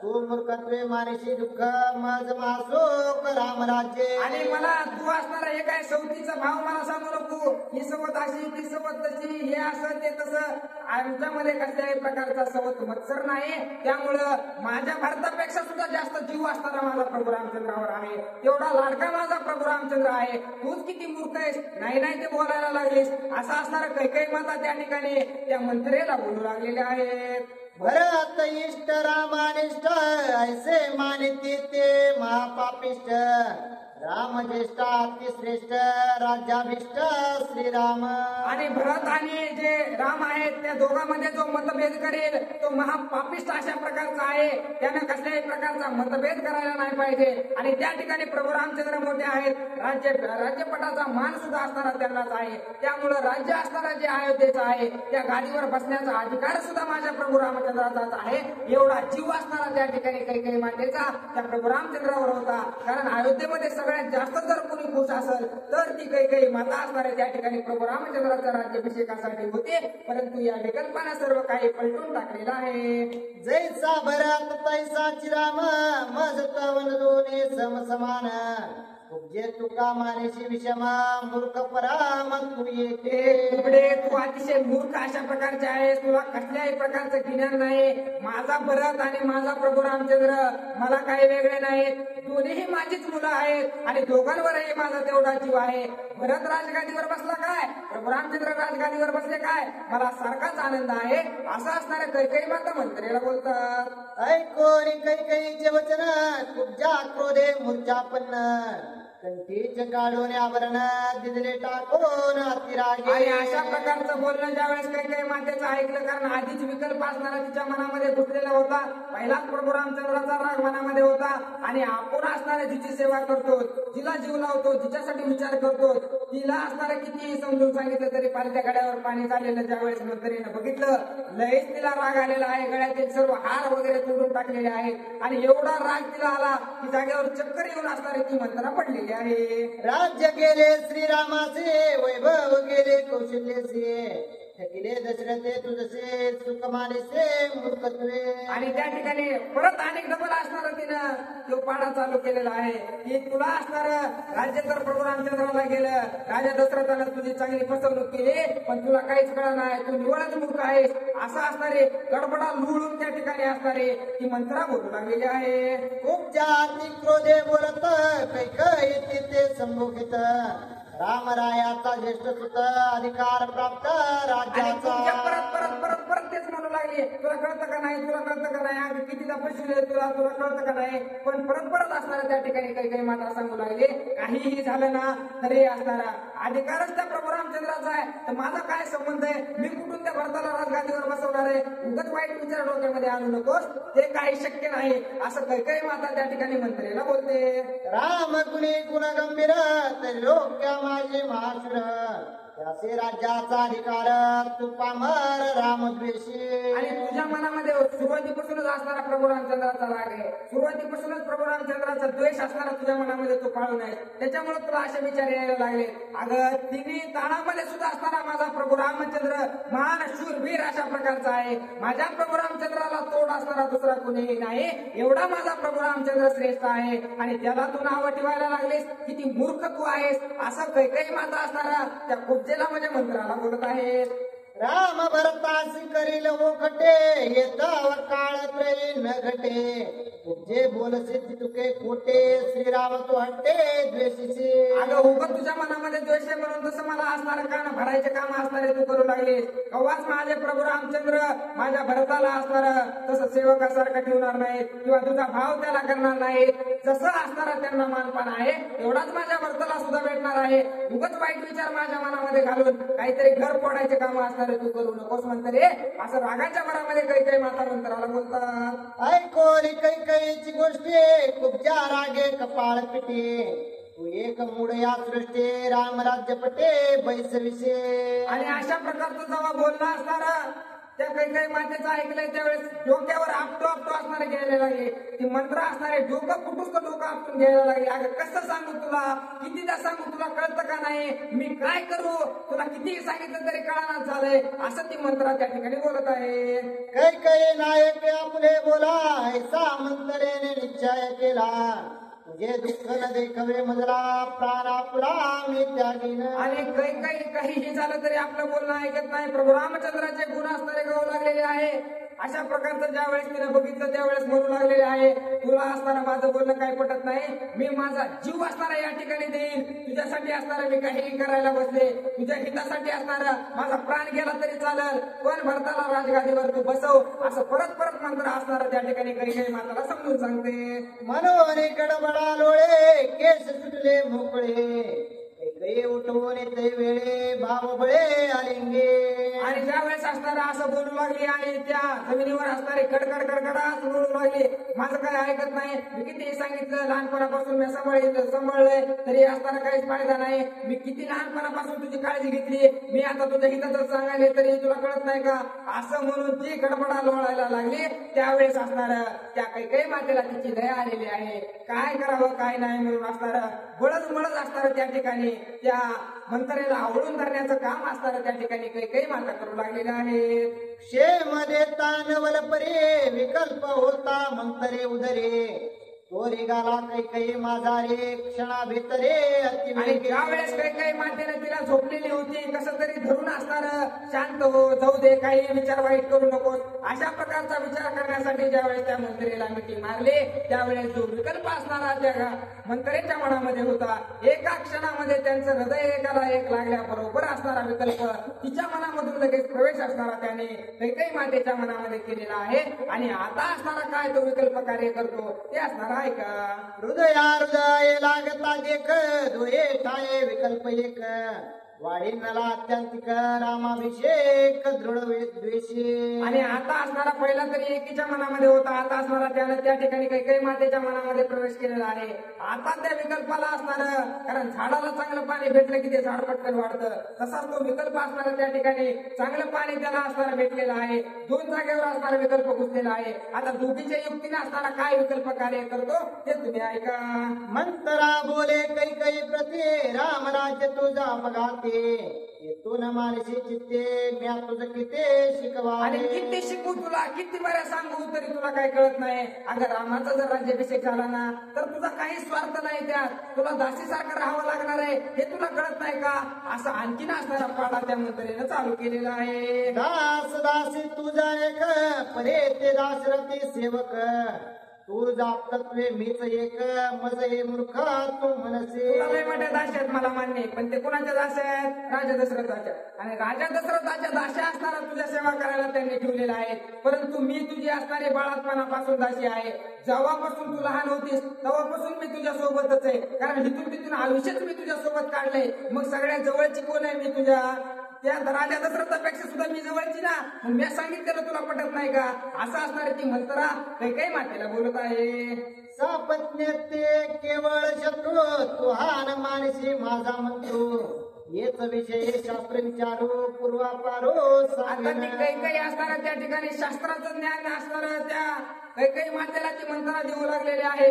तू मूर्खत्वे मानेशी दुःख मज मासोक राम राज्ये.
आणि मला तू असणारा हे काय सवतीचा भाव मला सांगू नको. ही सवत अशी ती सवत तशी, हे असं ते तसं. आमच्यामध्ये कसल्याही प्रकारचा सवत मत्सर नाही. त्यामुळं माझ्या भारतापेक्षा सुद्धा जास्त जीव असणारा माझा प्रभू रामचंद्रावर आहे. तेवढा लाडका माझा प्रभू रामचंद्र आहे. तूच किती मूर्ख आहेस, नाही नाही ते बोलायला लागलीस. असं असणारं काही काही माता त्या ठिकाणी त्या मंत्रेला बोलू लागलेल्या आहेत.
भरत इष्ट रामानिष्ठ ऐसे मानिती ते महापापिष्ट राम ज्येष्ठ अतिश्रेष्ठ राज्याभिष्ट श्रीराम.
आणि भरत आणि जे राम आहेत त्या दोघांमध्ये जो मतभेद करेल तो महापापिष्ट अशा प्रकारचा आहे. त्यानं कसल्याही प्रकारचा मतभेद करायला नाही पाहिजे. आणि त्या ठिकाणी प्रभू रामचंद्र मोठे आहेत. राज्यपटाचा मान सुद्धा असणारा त्यांनाच आहे. त्यामुळं राज्य असणारा जे अयोध्येचं आहे त्या गादीवर बसण्याचा अधिकार सुद्धा माझ्या प्रभू रामचंद्राचाच आहे. एवढा जीव असणारा त्या ठिकाणी काही काही मातेचा त्या प्रभू रामचंद्रावर होता. कारण अयोध्येमध्ये सगळ्यात जास्त जर कोणी खुश असेल तर ती काही काही माता असणाऱ्या त्या ठिकाणी प्रभू रामचंद्राच्या राज्याभिषेकासाठी होते. परंतु या विकल्पानं सर्व काही पलटून टाकलेलं आहे.
जैसा भरत तैसा चिराम मज तवन दोन्ही समसमान उपजे तुका मानेशी विषमा मूर्ख पराम तू येते.
तुकडे तू अतिशय मूर्ख अशा प्रकारचे आहेस. तुला कसल्याही प्रकारचं ज्ञान नाही. माझा भरत आणि माझा प्रभू रामचंद्र मला काही वेगळे नाहीत. दोन्हीही माझीच मुलं आहेत आणि दोघांवरही माझा तेवढा जीव आहे. भरत राजगादीवर बसला काय, प्रभू रामचंद्र राजगादीवर बसले काय, मला सारखाच आनंद आहे. असं असणाऱ्या काही काही माता मंत्रेला बोलतात.
ऐकोनी कैकईचे वचन तुझ्या क्रोधे मूर्छापन्न कंठीचे काढून आवरण दिदले टाकून अतिरागे.
आणि अशा प्रकारचं बोलणं ज्यावेळेस काही काही मातेचं ऐकलं, कारण आधीच विकल्प असणारा तिच्या मनामध्ये घुसलेला होता. पहिलाच प्रभू रामचंद्राचा राग मनामध्ये होता. आणि आपण असणाऱ्या जिची सेवा करतो, जिला जीव लावतो, जिच्यासाठी विचार करतो, तिला असणारं किती समजून सांगितलं तरी पालत्या गड्यावर पाणी चाललेलं ज्यावेळेस मंत्रीनं बघितलं, लयच तिला राग आलेला आहे. गळ्यातील सर्व हार वगैरे तोडून टाकलेले आहेत. आणि एवढा राग तिला आला की जागेवर चक्कर येऊन असणारी ती मंत्रा पडलेली आहे.
राज्य गेले श्रीरामाचे वैभव गेले कौशल्यचे थकिले दशरथे तुझसे सुख मानेसे मूर्खत्वे.
आणि त्या ठिकाणी परत अनेक डबल असणार तिनं तो पाडा चालू केलेला आहे की तुला असणार राज्य तर प्रभू रामचंद्राला गेलं, राजा दशरथानं तुझी चांगली फसवणूक केली पण तुला काहीच कळलं नाही, तू निवडच मूर्ख आहेस. असं असणारे गडबडा लुळून त्या ठिकाणी असणारे ती मंत्रा बोलू लागलेली आहे.
खूप जाती क्रोधे बोलत कैकई ते संभोगित रामरायाचा ज्येष्ठ सुत अधिकार प्राप्त
आणि तुमच्या
राज्याचा.
परत परत परत परत तेच म्हणू लागली, तुला कळतं का नाही, तुला कळतं का नाही, आम्ही कितीदा पैसे तुला कळतं का नाही. पण परत परत असणाऱ्या त्या ठिकाणी काही काही माता सांगू लागले, काहीही झालं ना तरी असणारा अधिकारच त्या प्रभू रामचंद्राचा आहे. तर माझा काय संबंध आहे, मी कुठून त्या भरताला राजगादीवर बसवणार आहे. उगाच वाईट विचार डोक्यामध्ये आणू नकोस, ते काही शक्य नाही. असं काही काही माता त्या ठिकाणी मंत्रीला बोलते.
राम गुणी गुण गंभीर लोक्या माझे महाशुर त्याचे राज्याचा अधिकार तू पामर रामद्वेषी.
आणि तुझ्या मनामध्ये सुरुवातीपासूनच असणारा प्रभू रामचंद्राचा राग आहे, सुरुवातीपासूनच प्रभू रामचंद्राचा द्वेष असणारा तुझ्या मनामध्ये तू पाळू नये. त्याच्यामुळे तुला असे विचार यायला लागले. अगं तिन्ही ताणामध्ये सुद्धा असणारा माझा प्रभू रामचंद्र महान शूरवीर अशा प्रकारचा आहे. माझ्या प्रभू रामचंद्राला तोड असणारा दुसरा कुणीही नाही. एवढा माझा प्रभू रामचंद्र श्रेष्ठ आहे. आणि त्याला तू नाव ठेवायला लागलीस, किती मूर्ख तू आहेस. असं काही काही माता असणारा त्या कुब्जेला माझ्या मंत्राला बोलत आहेत.
राम भरतासी करील ओखटे येतावर काळ त्रयी न घटे जे बोलसे तुके खोटे श्रीराम तो हट्टे द्वेषीचे.
अगं उगत तुझ्या मनामध्ये द्वेष आहे म्हणून तसं मला असणार कान भरायचे काम असणारे तू करू लागले. कव्हाच माझे प्रभू रामचंद्र माझ्या भरताला असणार तसं सेवकासारखं ठेवणार नाही किंवा तुझा भाव त्याला करणार नाही. जसं असणारा त्यांना मानपान आहे एवढाच माझ्या भरताला सुद्धा भेटणार आहे. उगत वाईट विचार माझ्या मनामध्ये घालून काहीतरी घर फोडायचे काम असणार रे तू करू नकोस म्हणते रे असं रागाच्या भरामध्ये काही माता मंत्राला बोलतात.
ऐकोली कैकईची गोष्टी खूपच्या रागे कपाळ पिटे तू एक मूळ या सृष्टी राम राज्य पटे बैस विषय.
आणि अशा प्रकारचं जेव्हा बोलणं असणार त्या काही मातेचं ऐकलंय त्यावेळेस डोक्यावर आपटो असणारे घ्यायला लागले. ती मंत्र असणारे डोकं कुठून डोकं आपटून घ्यायला लागले. अगं कसं सांगू तुला, कितीदा सांगू तुला कळतं का नाही, मी काय करू, तुला कितीही सांगितलं तरी कळणार झालंय असं ती मंत्र त्या ठिकाणी बोलत आहे.
कैकई नायक आपले बोला ऐसा मंत्रेने निश्चय केला तुझे दुःख न देखवे मजला प्राण आपला मी त्यागीन.
आणि काहीही झालं तरी आपलं बोलणं ऐकत नाही. प्रभू रामचंद्राचे गुण असणारे गाऊ लागलेले आहे. अशा प्रकारचं ज्या वेळेस तिने बघितलं त्यावेळेस म्हणू लागलेले आहे तुला असताना माझं बोलणं काही पटत नाही, मी माझा जीव असणारा या ठिकाणी देईन, तुझ्यासाठी असणारा मी काहीही करायला बसले, तुझ्या हितासाठी असणारा माझा प्राण गेला तरी चालेल, पण भरताला राजगादीवर तू बसव असं परत मंत्र असणारा त्या ठिकाणी काही माताला समजून सांगते.
मनोने गडबडा लोळे केस सुटले मोकळे कैकई उठवून ते वेळे भाव बळे आलिंगे.
आणि ज्या वेळेस असणारा असं बोलू लागली आणि त्या जमिनीवर असणारे कडकडा असं बोलू लागली माझं काय ऐकत नाही, मी कितीही सांगितलं लहानपणापासून मी सांभाळलंय तरी असताना काहीच फायदा नाही, मी किती लहानपणापासून तुझी काळजी घेतली, मी आता तुझ्या हिताचं सांगायले तरी तुला कळत नाही का, असं म्हणून ती गडबडा लोळायला लागली. त्यावेळेस असणार त्या काही मातेला तिची दया आलेली आहे. काय करावं काय नाही म्हणून असणार बळच असणार त्या ठिकाणी त्या मंत्रेला आवडून धरण्याचं काम असणार त्या ठिकाणी काही माता करू लागलेल्या आहेत.
क्षेमध्ये तानवल परे विकल्प होता मंतरे उदरे तो रिगाला कैकई माझा रे क्षणा भितरे
आणि ज्यावेळेस काही मातेने तिला झोपलेली होती कसं तरी धरून असणार शांत हो जाऊ दे काही विचार वाईट करू नकोस अशा प्रकारचा विचार करण्यासाठी ज्यावेळेस त्या मंत्रेला मिठी मारली त्यावेळेस जो विकल्प असणारा त्या मंत्रेच्या मनामध्ये होता एका क्षणामध्ये त्यांचं हृदय एकाला एक लागल्याबरोबर असणारा विकल्प तिच्या मनामधून लगेच प्रवेश असणारा त्याने काही मातेच्या मनामध्ये केलेला आहे. आणि आता असणारा काय तो विकल्प कार्य करतो ते असणारा ऐका.
हृदय लागता देख दोये ठाये विकल्प एक वाढीनला अत्यांतिक रामाभिषेक दृढ द्वेषी.
आणि आता असणारा पहिला तरी एकीच्या मनामध्ये होता, आता असणारा त्यानं त्या ठिकाणी काही मातेच्या मनामध्ये प्रवेश केलेला आहे. आता त्या विकल्पाला असणार कारण झाडाला चांगलं पाणी भेटलं की ते झाड पटकन वाढतं तसाच तो विकल्प असणारा त्या ठिकाणी चांगलं पाणी त्याला असणारा भेटलेलं आहे. दोन जागेवर असणारा विकल्प घुसलेला आहे. आता दोघीच्या युक्तीने असणारा काय विकल्प कार्य करतो ते तुम्ही ऐका.
मंतरा बोले कैकई प्रती रामराज्य तुझा अपघाते येथून मानसी चित्ते म्या तुझं किती शिकवा.
आणि किती शिकू तुला किती बऱ्या सांगू तरी तुला काय कळत नाही. अगं रामाचा जर राज्याभिषेक झाला ना तर तुझा काही स्वार्थ नाही त्यात, तुला दासीसारखं राहावं लागणार आहे हे तुला कळत नाही का, असं आणखीन असणारा पाडा त्या मंत्रीने चालू केलेला आहे.
दास दासी तुझा एक परे ते दासरथी सेवक तू जातत्वे मीच एक मज हे मूर्ख तू मनसे.
तुला लय मोठ्या दास आहेत मला मान्य, पण ते कुणाच्या दास आहेत, राजा दशरथाच्या. आणि राजा दशरथाच्या दासी असणारा तुझ्या सेवा करायला त्यांनी ठेवलेला आहे. परंतु मी तुझी असणारी बाळातपणापासून दासी आहे. जेव्हापासून तू लहान होतीस तेव्हापासून मी तुझ्या सोबतच आहे, कारण इथून तिथून आयुष्यच मी तुझ्या सोबत काढलंय. मग सगळ्यात जवळची कोण आहे मी तुझ्या, त्या राजा दशरथापेक्षा सुद्धा मी जवळची ना, मग मी सांगितलेलं तुला पटत नाही का, असं असणारी ती मंत्रा काही मातेला बोलत आहे.
सापत्न्य ते केवळ शत्रू तू हान मानसी माझा मंत्रू येच विषय शास्त्र विचारू पूर्वापारो.
आता ती काही असणारा त्या ठिकाणी शास्त्राचं ज्ञान असणार त्या काही मातेला ती मंत्रा देऊ लागलेले आहे,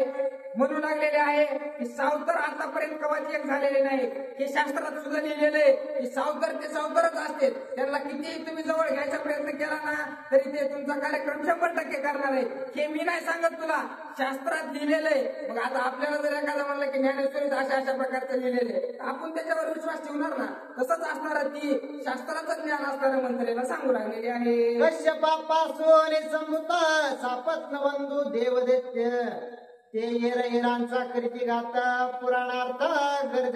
म्हणू लागलेले आहे की सावतर आतापर्यंत कवाची एक झालेले नाही. हे शास्त्रात सुद्धा लिहिलेले की सावतर ते सावतरच असते, त्यांना कितीही तुम्ही जवळ घ्यायचा प्रयत्न केला ना तरी ते तुमचा कार्यक्रम 100% करणार आहे. हे मी नाही सांगत तुला, शास्त्रात लिहिलेलं आहे. मग आता आपल्याला जर एखादा म्हणलं की ज्ञानेश्वरीत अशा प्रकारचं लिहिलेलं आहे आपण त्याच्यावर विश्वास ठेवणार ना, तसंच असणार ती शास्त्राचं ज्ञान असणाऱ्या मंत्रेला सांगू लागलेली आहे.
कश्यपापासून संभूता सापत्न बंधू देवदैत्य ते येरांचा करीती गाता पुराणार्थ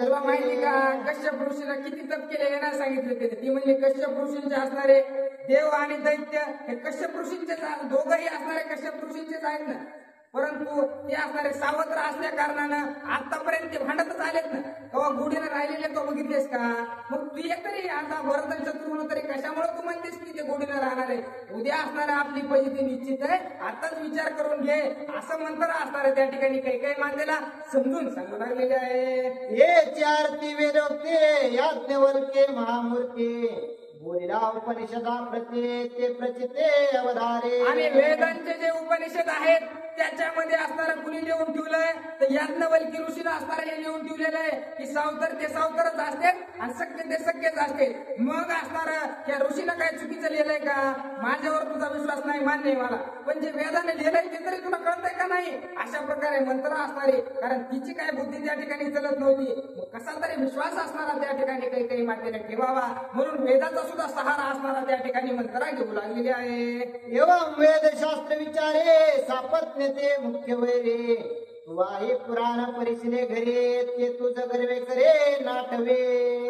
तुला माहिती का कश्यप ऋषीला किती तप केले हे नाही सांगितलं त्याने. ती म्हणजे कश्यप ऋषींचे असणारे देव आणि दैत्य हे कश्यप ऋषींचेच दोघंही असणारे कश्यप ऋषींचेच आहेत ना. परंतु परंतु ते असणारे सावत्र असल्या कारणानं आतापर्यंत ते भांडतच आलेत ना. तेव्हा गुढीनं राहिलेले तो बघितलेस का? मग तू एक तरी आता भरत आणि शत्रुघ्न तरी कशामुळे तू म्हणतेस की ते गुढीनं राहणार आहे? उद्या असणार आपली फजिती निश्चित आहे, आताच विचार करून घे असं मंत्र असणार आहे. त्या ठिकाणी काही काही मातेला समजून सांगू लागलेले आहे.
ये चारती वेदोक्ते याज्ञवल्के महामूर्ती बोलिला उपनिषदा प्रति ते प्रचिते अवधारे.
आणि वेदांचे जे उपनिषद आहेत त्याच्यामध्ये असणारं कुणी लिहून ठेवलंय तर याज्ञवल्की ऋषीनं असणारं हे लिहून ठेवलेलं आहे की सावतर ते सावतरच असते आणि सत्य ते सत्यच असते. मग असणारं त्या ऋषीनं काय चुकीचं लिहिलंय का? माझ्यावर तुझा विश्वास नाही, मान्य आहे मला, पण जे वेदाने लिहिलंय ते तरी तुला कळतंय का नाही? अशा प्रकारे मंत्र असणारे, कारण तिची काय बुद्धी त्या ठिकाणी चलत नव्हती. मग कसा तरी विश्वास असणारा त्या ठिकाणी काही काही मातेने ठेवावा म्हणून वेदाचा सुद्धा सहारा असणारा त्या ठिकाणी मंत्र घेऊ लागलेले आहे.
एवं वेदशास्त्र विचारे सापत्य ते मुख्य वैरे तुवाही पुराण परिशिले घरे ते तुझ गर्वे करे नाटवे.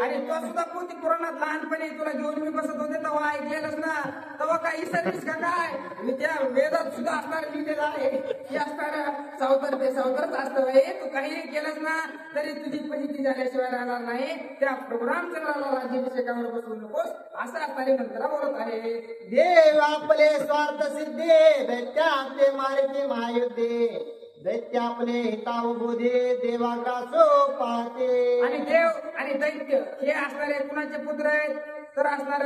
आणि तो सुद्धा पोथी पुराणात लहानपणी तुला घेऊन मी बसत होते तेव्हा ऐकलेलंच ना. तेव्हा काही सर्विस का काय? मी त्या वेदात सुद्धा असणार लिहिलेलं आहे की असणार सावतर ते सावतरच असतं बाई. तू काही केलंच ना तरी तुझी फजिती झाल्याशिवाय राहणार नाही. त्या प्रभू रामचंद्राला राज्याभिषेकावर बसवू नकोस असं असणारे मंत्र बोलत आहे.
देव आपले स्वार्थ सिद्धे दैत्या ते मारते महायुद्धे दैत्य आपले हिताव बोधे देवाग्रासो पाहते.
आणि देव आणि दैत्य हे असणारे कुणाचे पुत्र आहेत तर असणार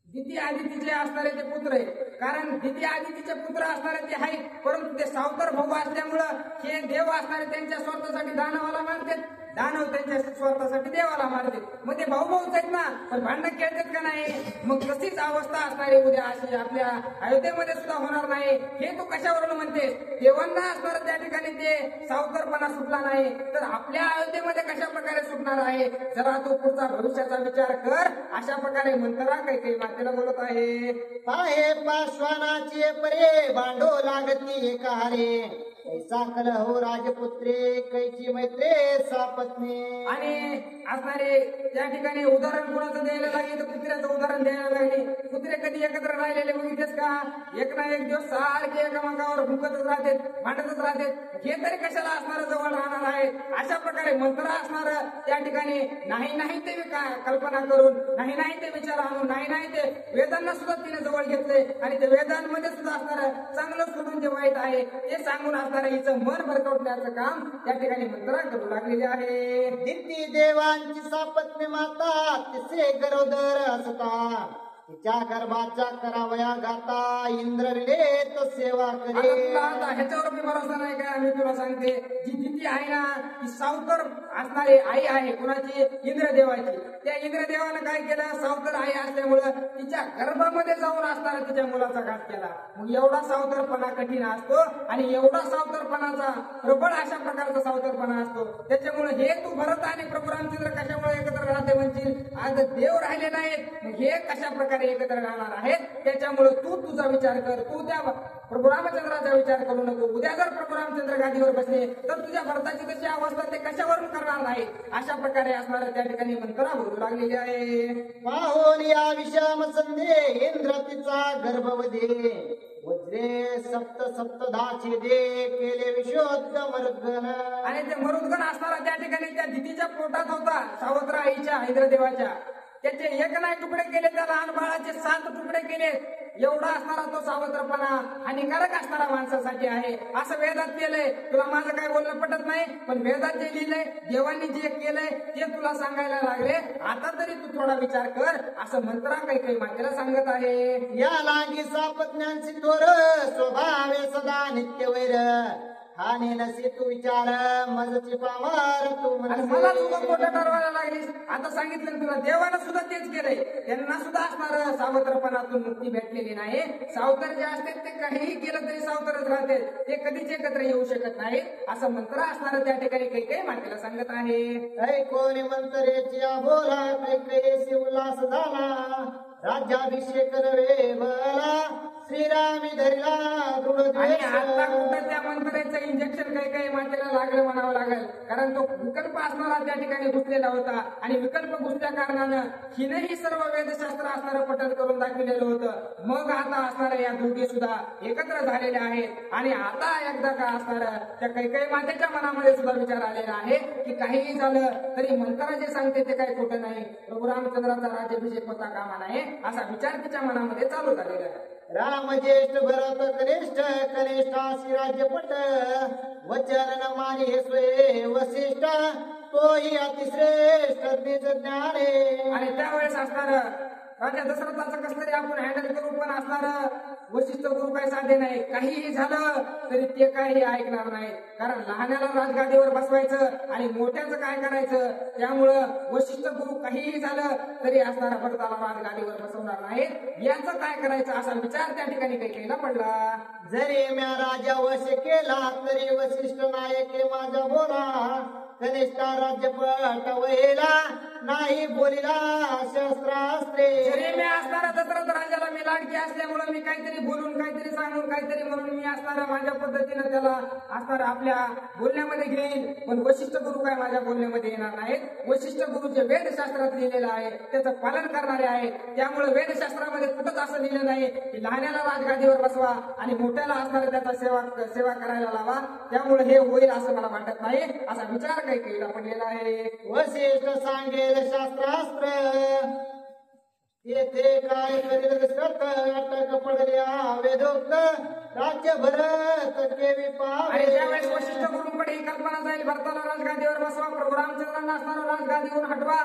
द्वितीय आदितीचे असणारे ते पुत्र आहेत. कारण द्वितीय आदितीचे पुत्र असणारे ते आहेत, परंतु ते सावतर भाऊ असल्यामुळं हे देव असणारे त्यांच्या स्वार्थासाठी दानवाला मानतात, दानव त्यांच्या स्वार्थासाठी देवाला मारतात. मग ते भाऊ भाऊच आहेत ना, पण भांडण खेळतात का नाही? मग तशीच अवस्था असणारी उद्या अशी आपल्या अयोध्येमध्ये सुद्धा होणार नाही. हे तू कशावरून म्हणतेस? देवांना असणार त्या ठिकाणी ते सावतरपणा सुटला नाही तर आपल्या अयोध्येमध्ये कशा प्रकारे सुटणार आहे? जरा तू पुढचा भविष्याचा विचार कर. अशा प्रकारे मंत्रा काही काही मातेला बोलत आहे.
पाहे पाश्वानाची परे भांडो लागती एकाहारे ऐसा कल हो राजपुत्रे कैची मैत्रे सापत्नी.
आणि असणारे त्या ठिकाणी उदाहरण कोणाचं द्यायला लागले तर कुत्र्याचं उदाहरण द्यायला लागले. कुत्रे कधी एकत्र राहिलेले बघितलेस का? एक ना एक दिवस सारखे एकामेकावर भुंकतच राहतात, भांडतच राहतात. हे तरी कशाला असणार जवळ राहणार आहे? अशा प्रकारे मंत्र असणार त्या ठिकाणी नाही नाही ते कल्पना करून, नाही नाही ते विचार आणून, नाही नाही ते वेदांना सुद्धा तिने जवळ घेतले आणि ते वेदांमध्ये सुद्धा असणार चांगलं सोडून जे वाईट आहे ते सांगून असणार हिचं मन भरकवण्याचं काम त्या ठिकाणी मंत्रा करू लागलेले आहे.
दिती देवांची सापत्नी माता तिचे गरोदर असता तिच्या गर्भाच्या करावया गाता इंद्र विनेत सेवा करे.
ह्याच्यावर मी भरोसा नाही का? मी तुला सांगते जी दिती आहे ना ती सावतर असणारी आई आहे. कुणाची? इंद्रदेवाची. त्या इंद्रदेवानं काय केलं? सावतर आई असल्यामुळं तिच्या गर्भामध्ये जाऊन असताना तिच्या मुलाचा घात केला. मग एवढा सावतरपणा कठीण असतो आणि एवढा सावतरपणाचा प्रबळ अशा प्रकारचा सावतरपणा असतो. त्याच्यामुळे हे तू भरत आणि प्रभू रामचंद्र कशामुळे एकत्र राहते म्हणशील? आज देव राहिले नाहीत, मग हे कशा प्रकारे एकत्र राहणार आहेत? त्याच्यामुळे तू तुझा विचार कर. तू त्या प्रभू रामचंद्राचा विचार करू नको. उद्या जर प्रभू रामचंद्र गादीवर बसले तर तुझ्या भरताची कशी अवस्था ते कशावरून करणार नाही? अशा प्रकारे असणाऱ्या त्या ठिकाणी मंत्रा बोलू लागलेली आहे.
पाहोन या विषम संधे इंद्र तिचा गर्भवधे वज्रे सप्त सप्तधाचे दे केले विशोत्त मरुद्गण.
आणि ते मरुद्गण असणारा त्या ठिकाणी त्या दितीच्या पोटात होता सावत्र आईच्या इंद्रदेवाच्या. त्याचे एक नाही तुकडे केले, त्या लहान बाळाचे 7 तुकडे केले. एवढा असणारा तो सावत्रपणा हानिकारक असणारा माणसासाठी आहे असं वेदात केलंय. तुला माझं काय बोलणं पटत नाही, पण वेदात जे लिहिलंय, देवांनी जे केलंय ते तुला सांगायला लागले. आता तरी तू थोडा विचार कर असं मंत्रा काही काही मातेला सांगत आहे.
या लागी सापत्न्यांची दोर स्वभावे सदा नित्य वैर हाने नसे तू विचार मजची पामार तू
आणि मला सुद्धा मोठं ठरवायला लागलीस. आता सांगितलं तुला देवानं सुद्धा तेच केलंय. त्यांना सुद्धा असणार सावत्रपणातून मुक्ती भेटलेली नाही. सावतर जे असतात ते काहीही केलं तरी सावतरच राहते, ते कधीच एकत्र येऊ शकत नाही असं मंत्र असणार त्या ठिकाणी काही काही मातेला सांगत आहे.
कोणी मंत्रेची बोला कैकयेसी उल्हास झाला राज्याभिषेक नवे मला श्रीरामी धरला दृढ
आणि
द्वेष.
आता कुठं त्या मंत्र्याचं इंजेक्शन काही मातेला लागलं म्हणावं लागेल, कारण तो विकल्प असणारा त्या ठिकाणी घुसलेला होता आणि विकल्प घुसल्या कारणानं हिनेही सर्व वेदशास्त्र असणारं पठण करून दाखविलेलं होतं. मग आता असणाऱ्या या दोघी सुद्धा एकत्र झालेल्या आहेत आणि आता एकदा का असणार त्या काही मातेच्या मनामध्ये सुद्धा विचार आलेला आहे की काहीही झालं तरी मंत्रा जे सांगते ते काही खोटं नाही, प्रभू रामचंद्राचा राज्याभिषेक होता कामा नये असा विचार तिच्या मनामध्ये चालू झालेला आहे.
राम ज्येष्ठ भरत कनिष्ठ कनिष्ठासी राज्यपट वचन न मानी हे स्वये वसिष्ठ तोही अतिश्रेष्ठ निज ज्ञाने.
आणि त्यावेळेस असणार राजा दशरथाचं कसं तरी आपण हँडल करू, पण असणार वशिष्ठ गुरु काही साधे नाही. काहीही झालं तरी ते काही ऐकणार नाही, कारण लहानाला राजगादीवर बसवायचं आणि मोठ्याचं काय करायचं. त्यामुळं वशिष्ठ गुरु काहीही झालं तरी असणारा भरताला राजगादीवर बसवणार नाही. याचं काय करायचं असा विचार त्या ठिकाणी कैकेयीला पडला.
जरी म्या राजा वश केला तरी वसिष्ठ नायके माझा बोला कनिष्ठा राज्यपट वहिला नाही बोलिला शस्त्रास्त्रे.
जरी मी असणारा दशरथ राजाला मी लाडकी असल्यामुळे मी काहीतरी बोलून काहीतरी सांगून काहीतरी म्हणून मी असणारा माझ्या पद्धतीनं त्याला असणारा आपल्या बोलण्यामध्ये घेईल, पण वशिष्ठ गुरु काय माझ्या बोलण्यामध्ये येणार नाहीत. वशिष्ठ गुरु जे वेदशास्त्रात लिहिलेलं आहे त्याचं पालन करणारे आहेत. त्यामुळे वेदशास्त्रामध्ये कुठंच असं लिहिलं नाही की लहान्याला राजगादीवर बसवा आणि मोठ्याला असणारा त्याचा सेवा करायला लावा. त्यामुळे हे होईल असं मला वाटत नाही असा विचार कैकेयीला पडलेला आहे.
वसिष्ठ सांगेल शास्त्रास्त्र येथे काय करेल सत अटक पडल्या वेदोक्त राज्य भरत केवी
आणि
पावे.
ज्यावेळेस वशिष्ठ गुरुंकडे ही कल्पना जाईल भरताला राजगादीवर बसवा, प्रभू रामचंद्रांना असणारा राजगादीवरून हटवा,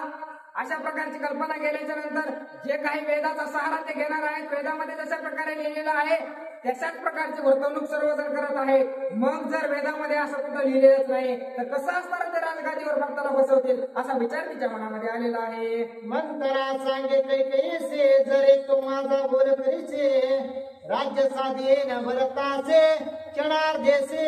अशा प्रकारची कल्पना गेल्याच्या नंतर जे काही वेदाचा सहारा ते घेणार आहेत, वेदामध्ये जशा प्रकारे लिहिलेलं आहे त्याच्याच प्रकारची वर्तवणूक सर्वजण करत आहेत. मग जर वेदामध्ये असं कुठं लिहिलेलंच नाही तर कसं असणार ते राजगादीवर भरताला बसवतील असा विचार तिच्या मनामध्ये आलेला आहे.
मंत्रा सांगे कैकेयीसे जरी तो माझा बोल करीचे राज्य साधेन भरताचे क्षणार्धेसे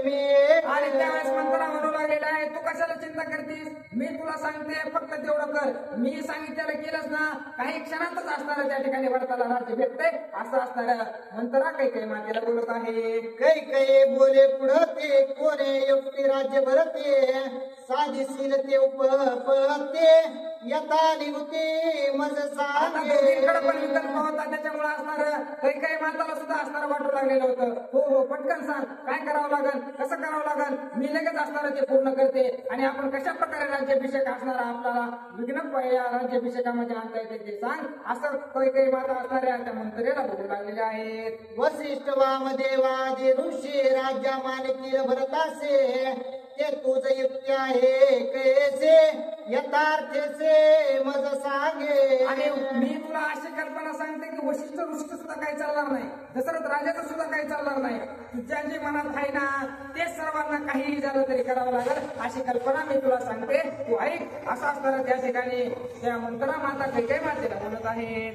मी.
आणि त्यावेळेस मंत्रा म्हणू लागलेला आहे, तू कशाला चिंता करतीस, मी तुला सांगते फक्त तेवढं कर. मी सांगितलेलं केलंच ना, काही क्षणातच असणार त्या ठिकाणी भरताला राज्य भेटते असं असणार मंत्रा कैकेयी मातेला बोलत आहे.
कैकेयी बोले पुढते कोणे युक्ती राज्य भरते साधिशील ते उपपते यथा निवृत्ती मज
आता
सांगे.
दोघींकडे पण विकल्प होता, त्याच्यामुळे असणार काही माताला सुद्धा असणार वाटू लागलेलं होतं. हो पटकन सांग काय करावं लागेल, कसं करावं लागेल, मी लगेच असणार ते पूर्ण करते आणि आपण कशा प्रकारे राज्याभिषेक असणार आपल्याला विघ्न या राज्याभिषेकामध्ये आणता येते ते सांग असं काही माता असणाऱ्या त्या मंत्र्याला बोलू लागलेल्या आहेत.
वसिष्ठ वामदेवादी ऋषी राज्या मानितील भरतासे ते तुझ युक्ती आहे कैसे यथार्थेसे मज सांगे.
आणि मी तुला अशी कल्पना सांगते की वशिष्ठ ऋषी सुद्धा काही चालणार नाही, दशरथ राजाचं सुद्धा काही चालणार नाही. तुझ्या जे मनात आहे ना ते सर्वांना काहीही झालं तरी करावं लागेल अशी कल्पना मी तुला सांगते, तू ऐक असं असताना त्या ठिकाणी त्या मंत्रा माता कैकेयी मातेला बोलत आहेत.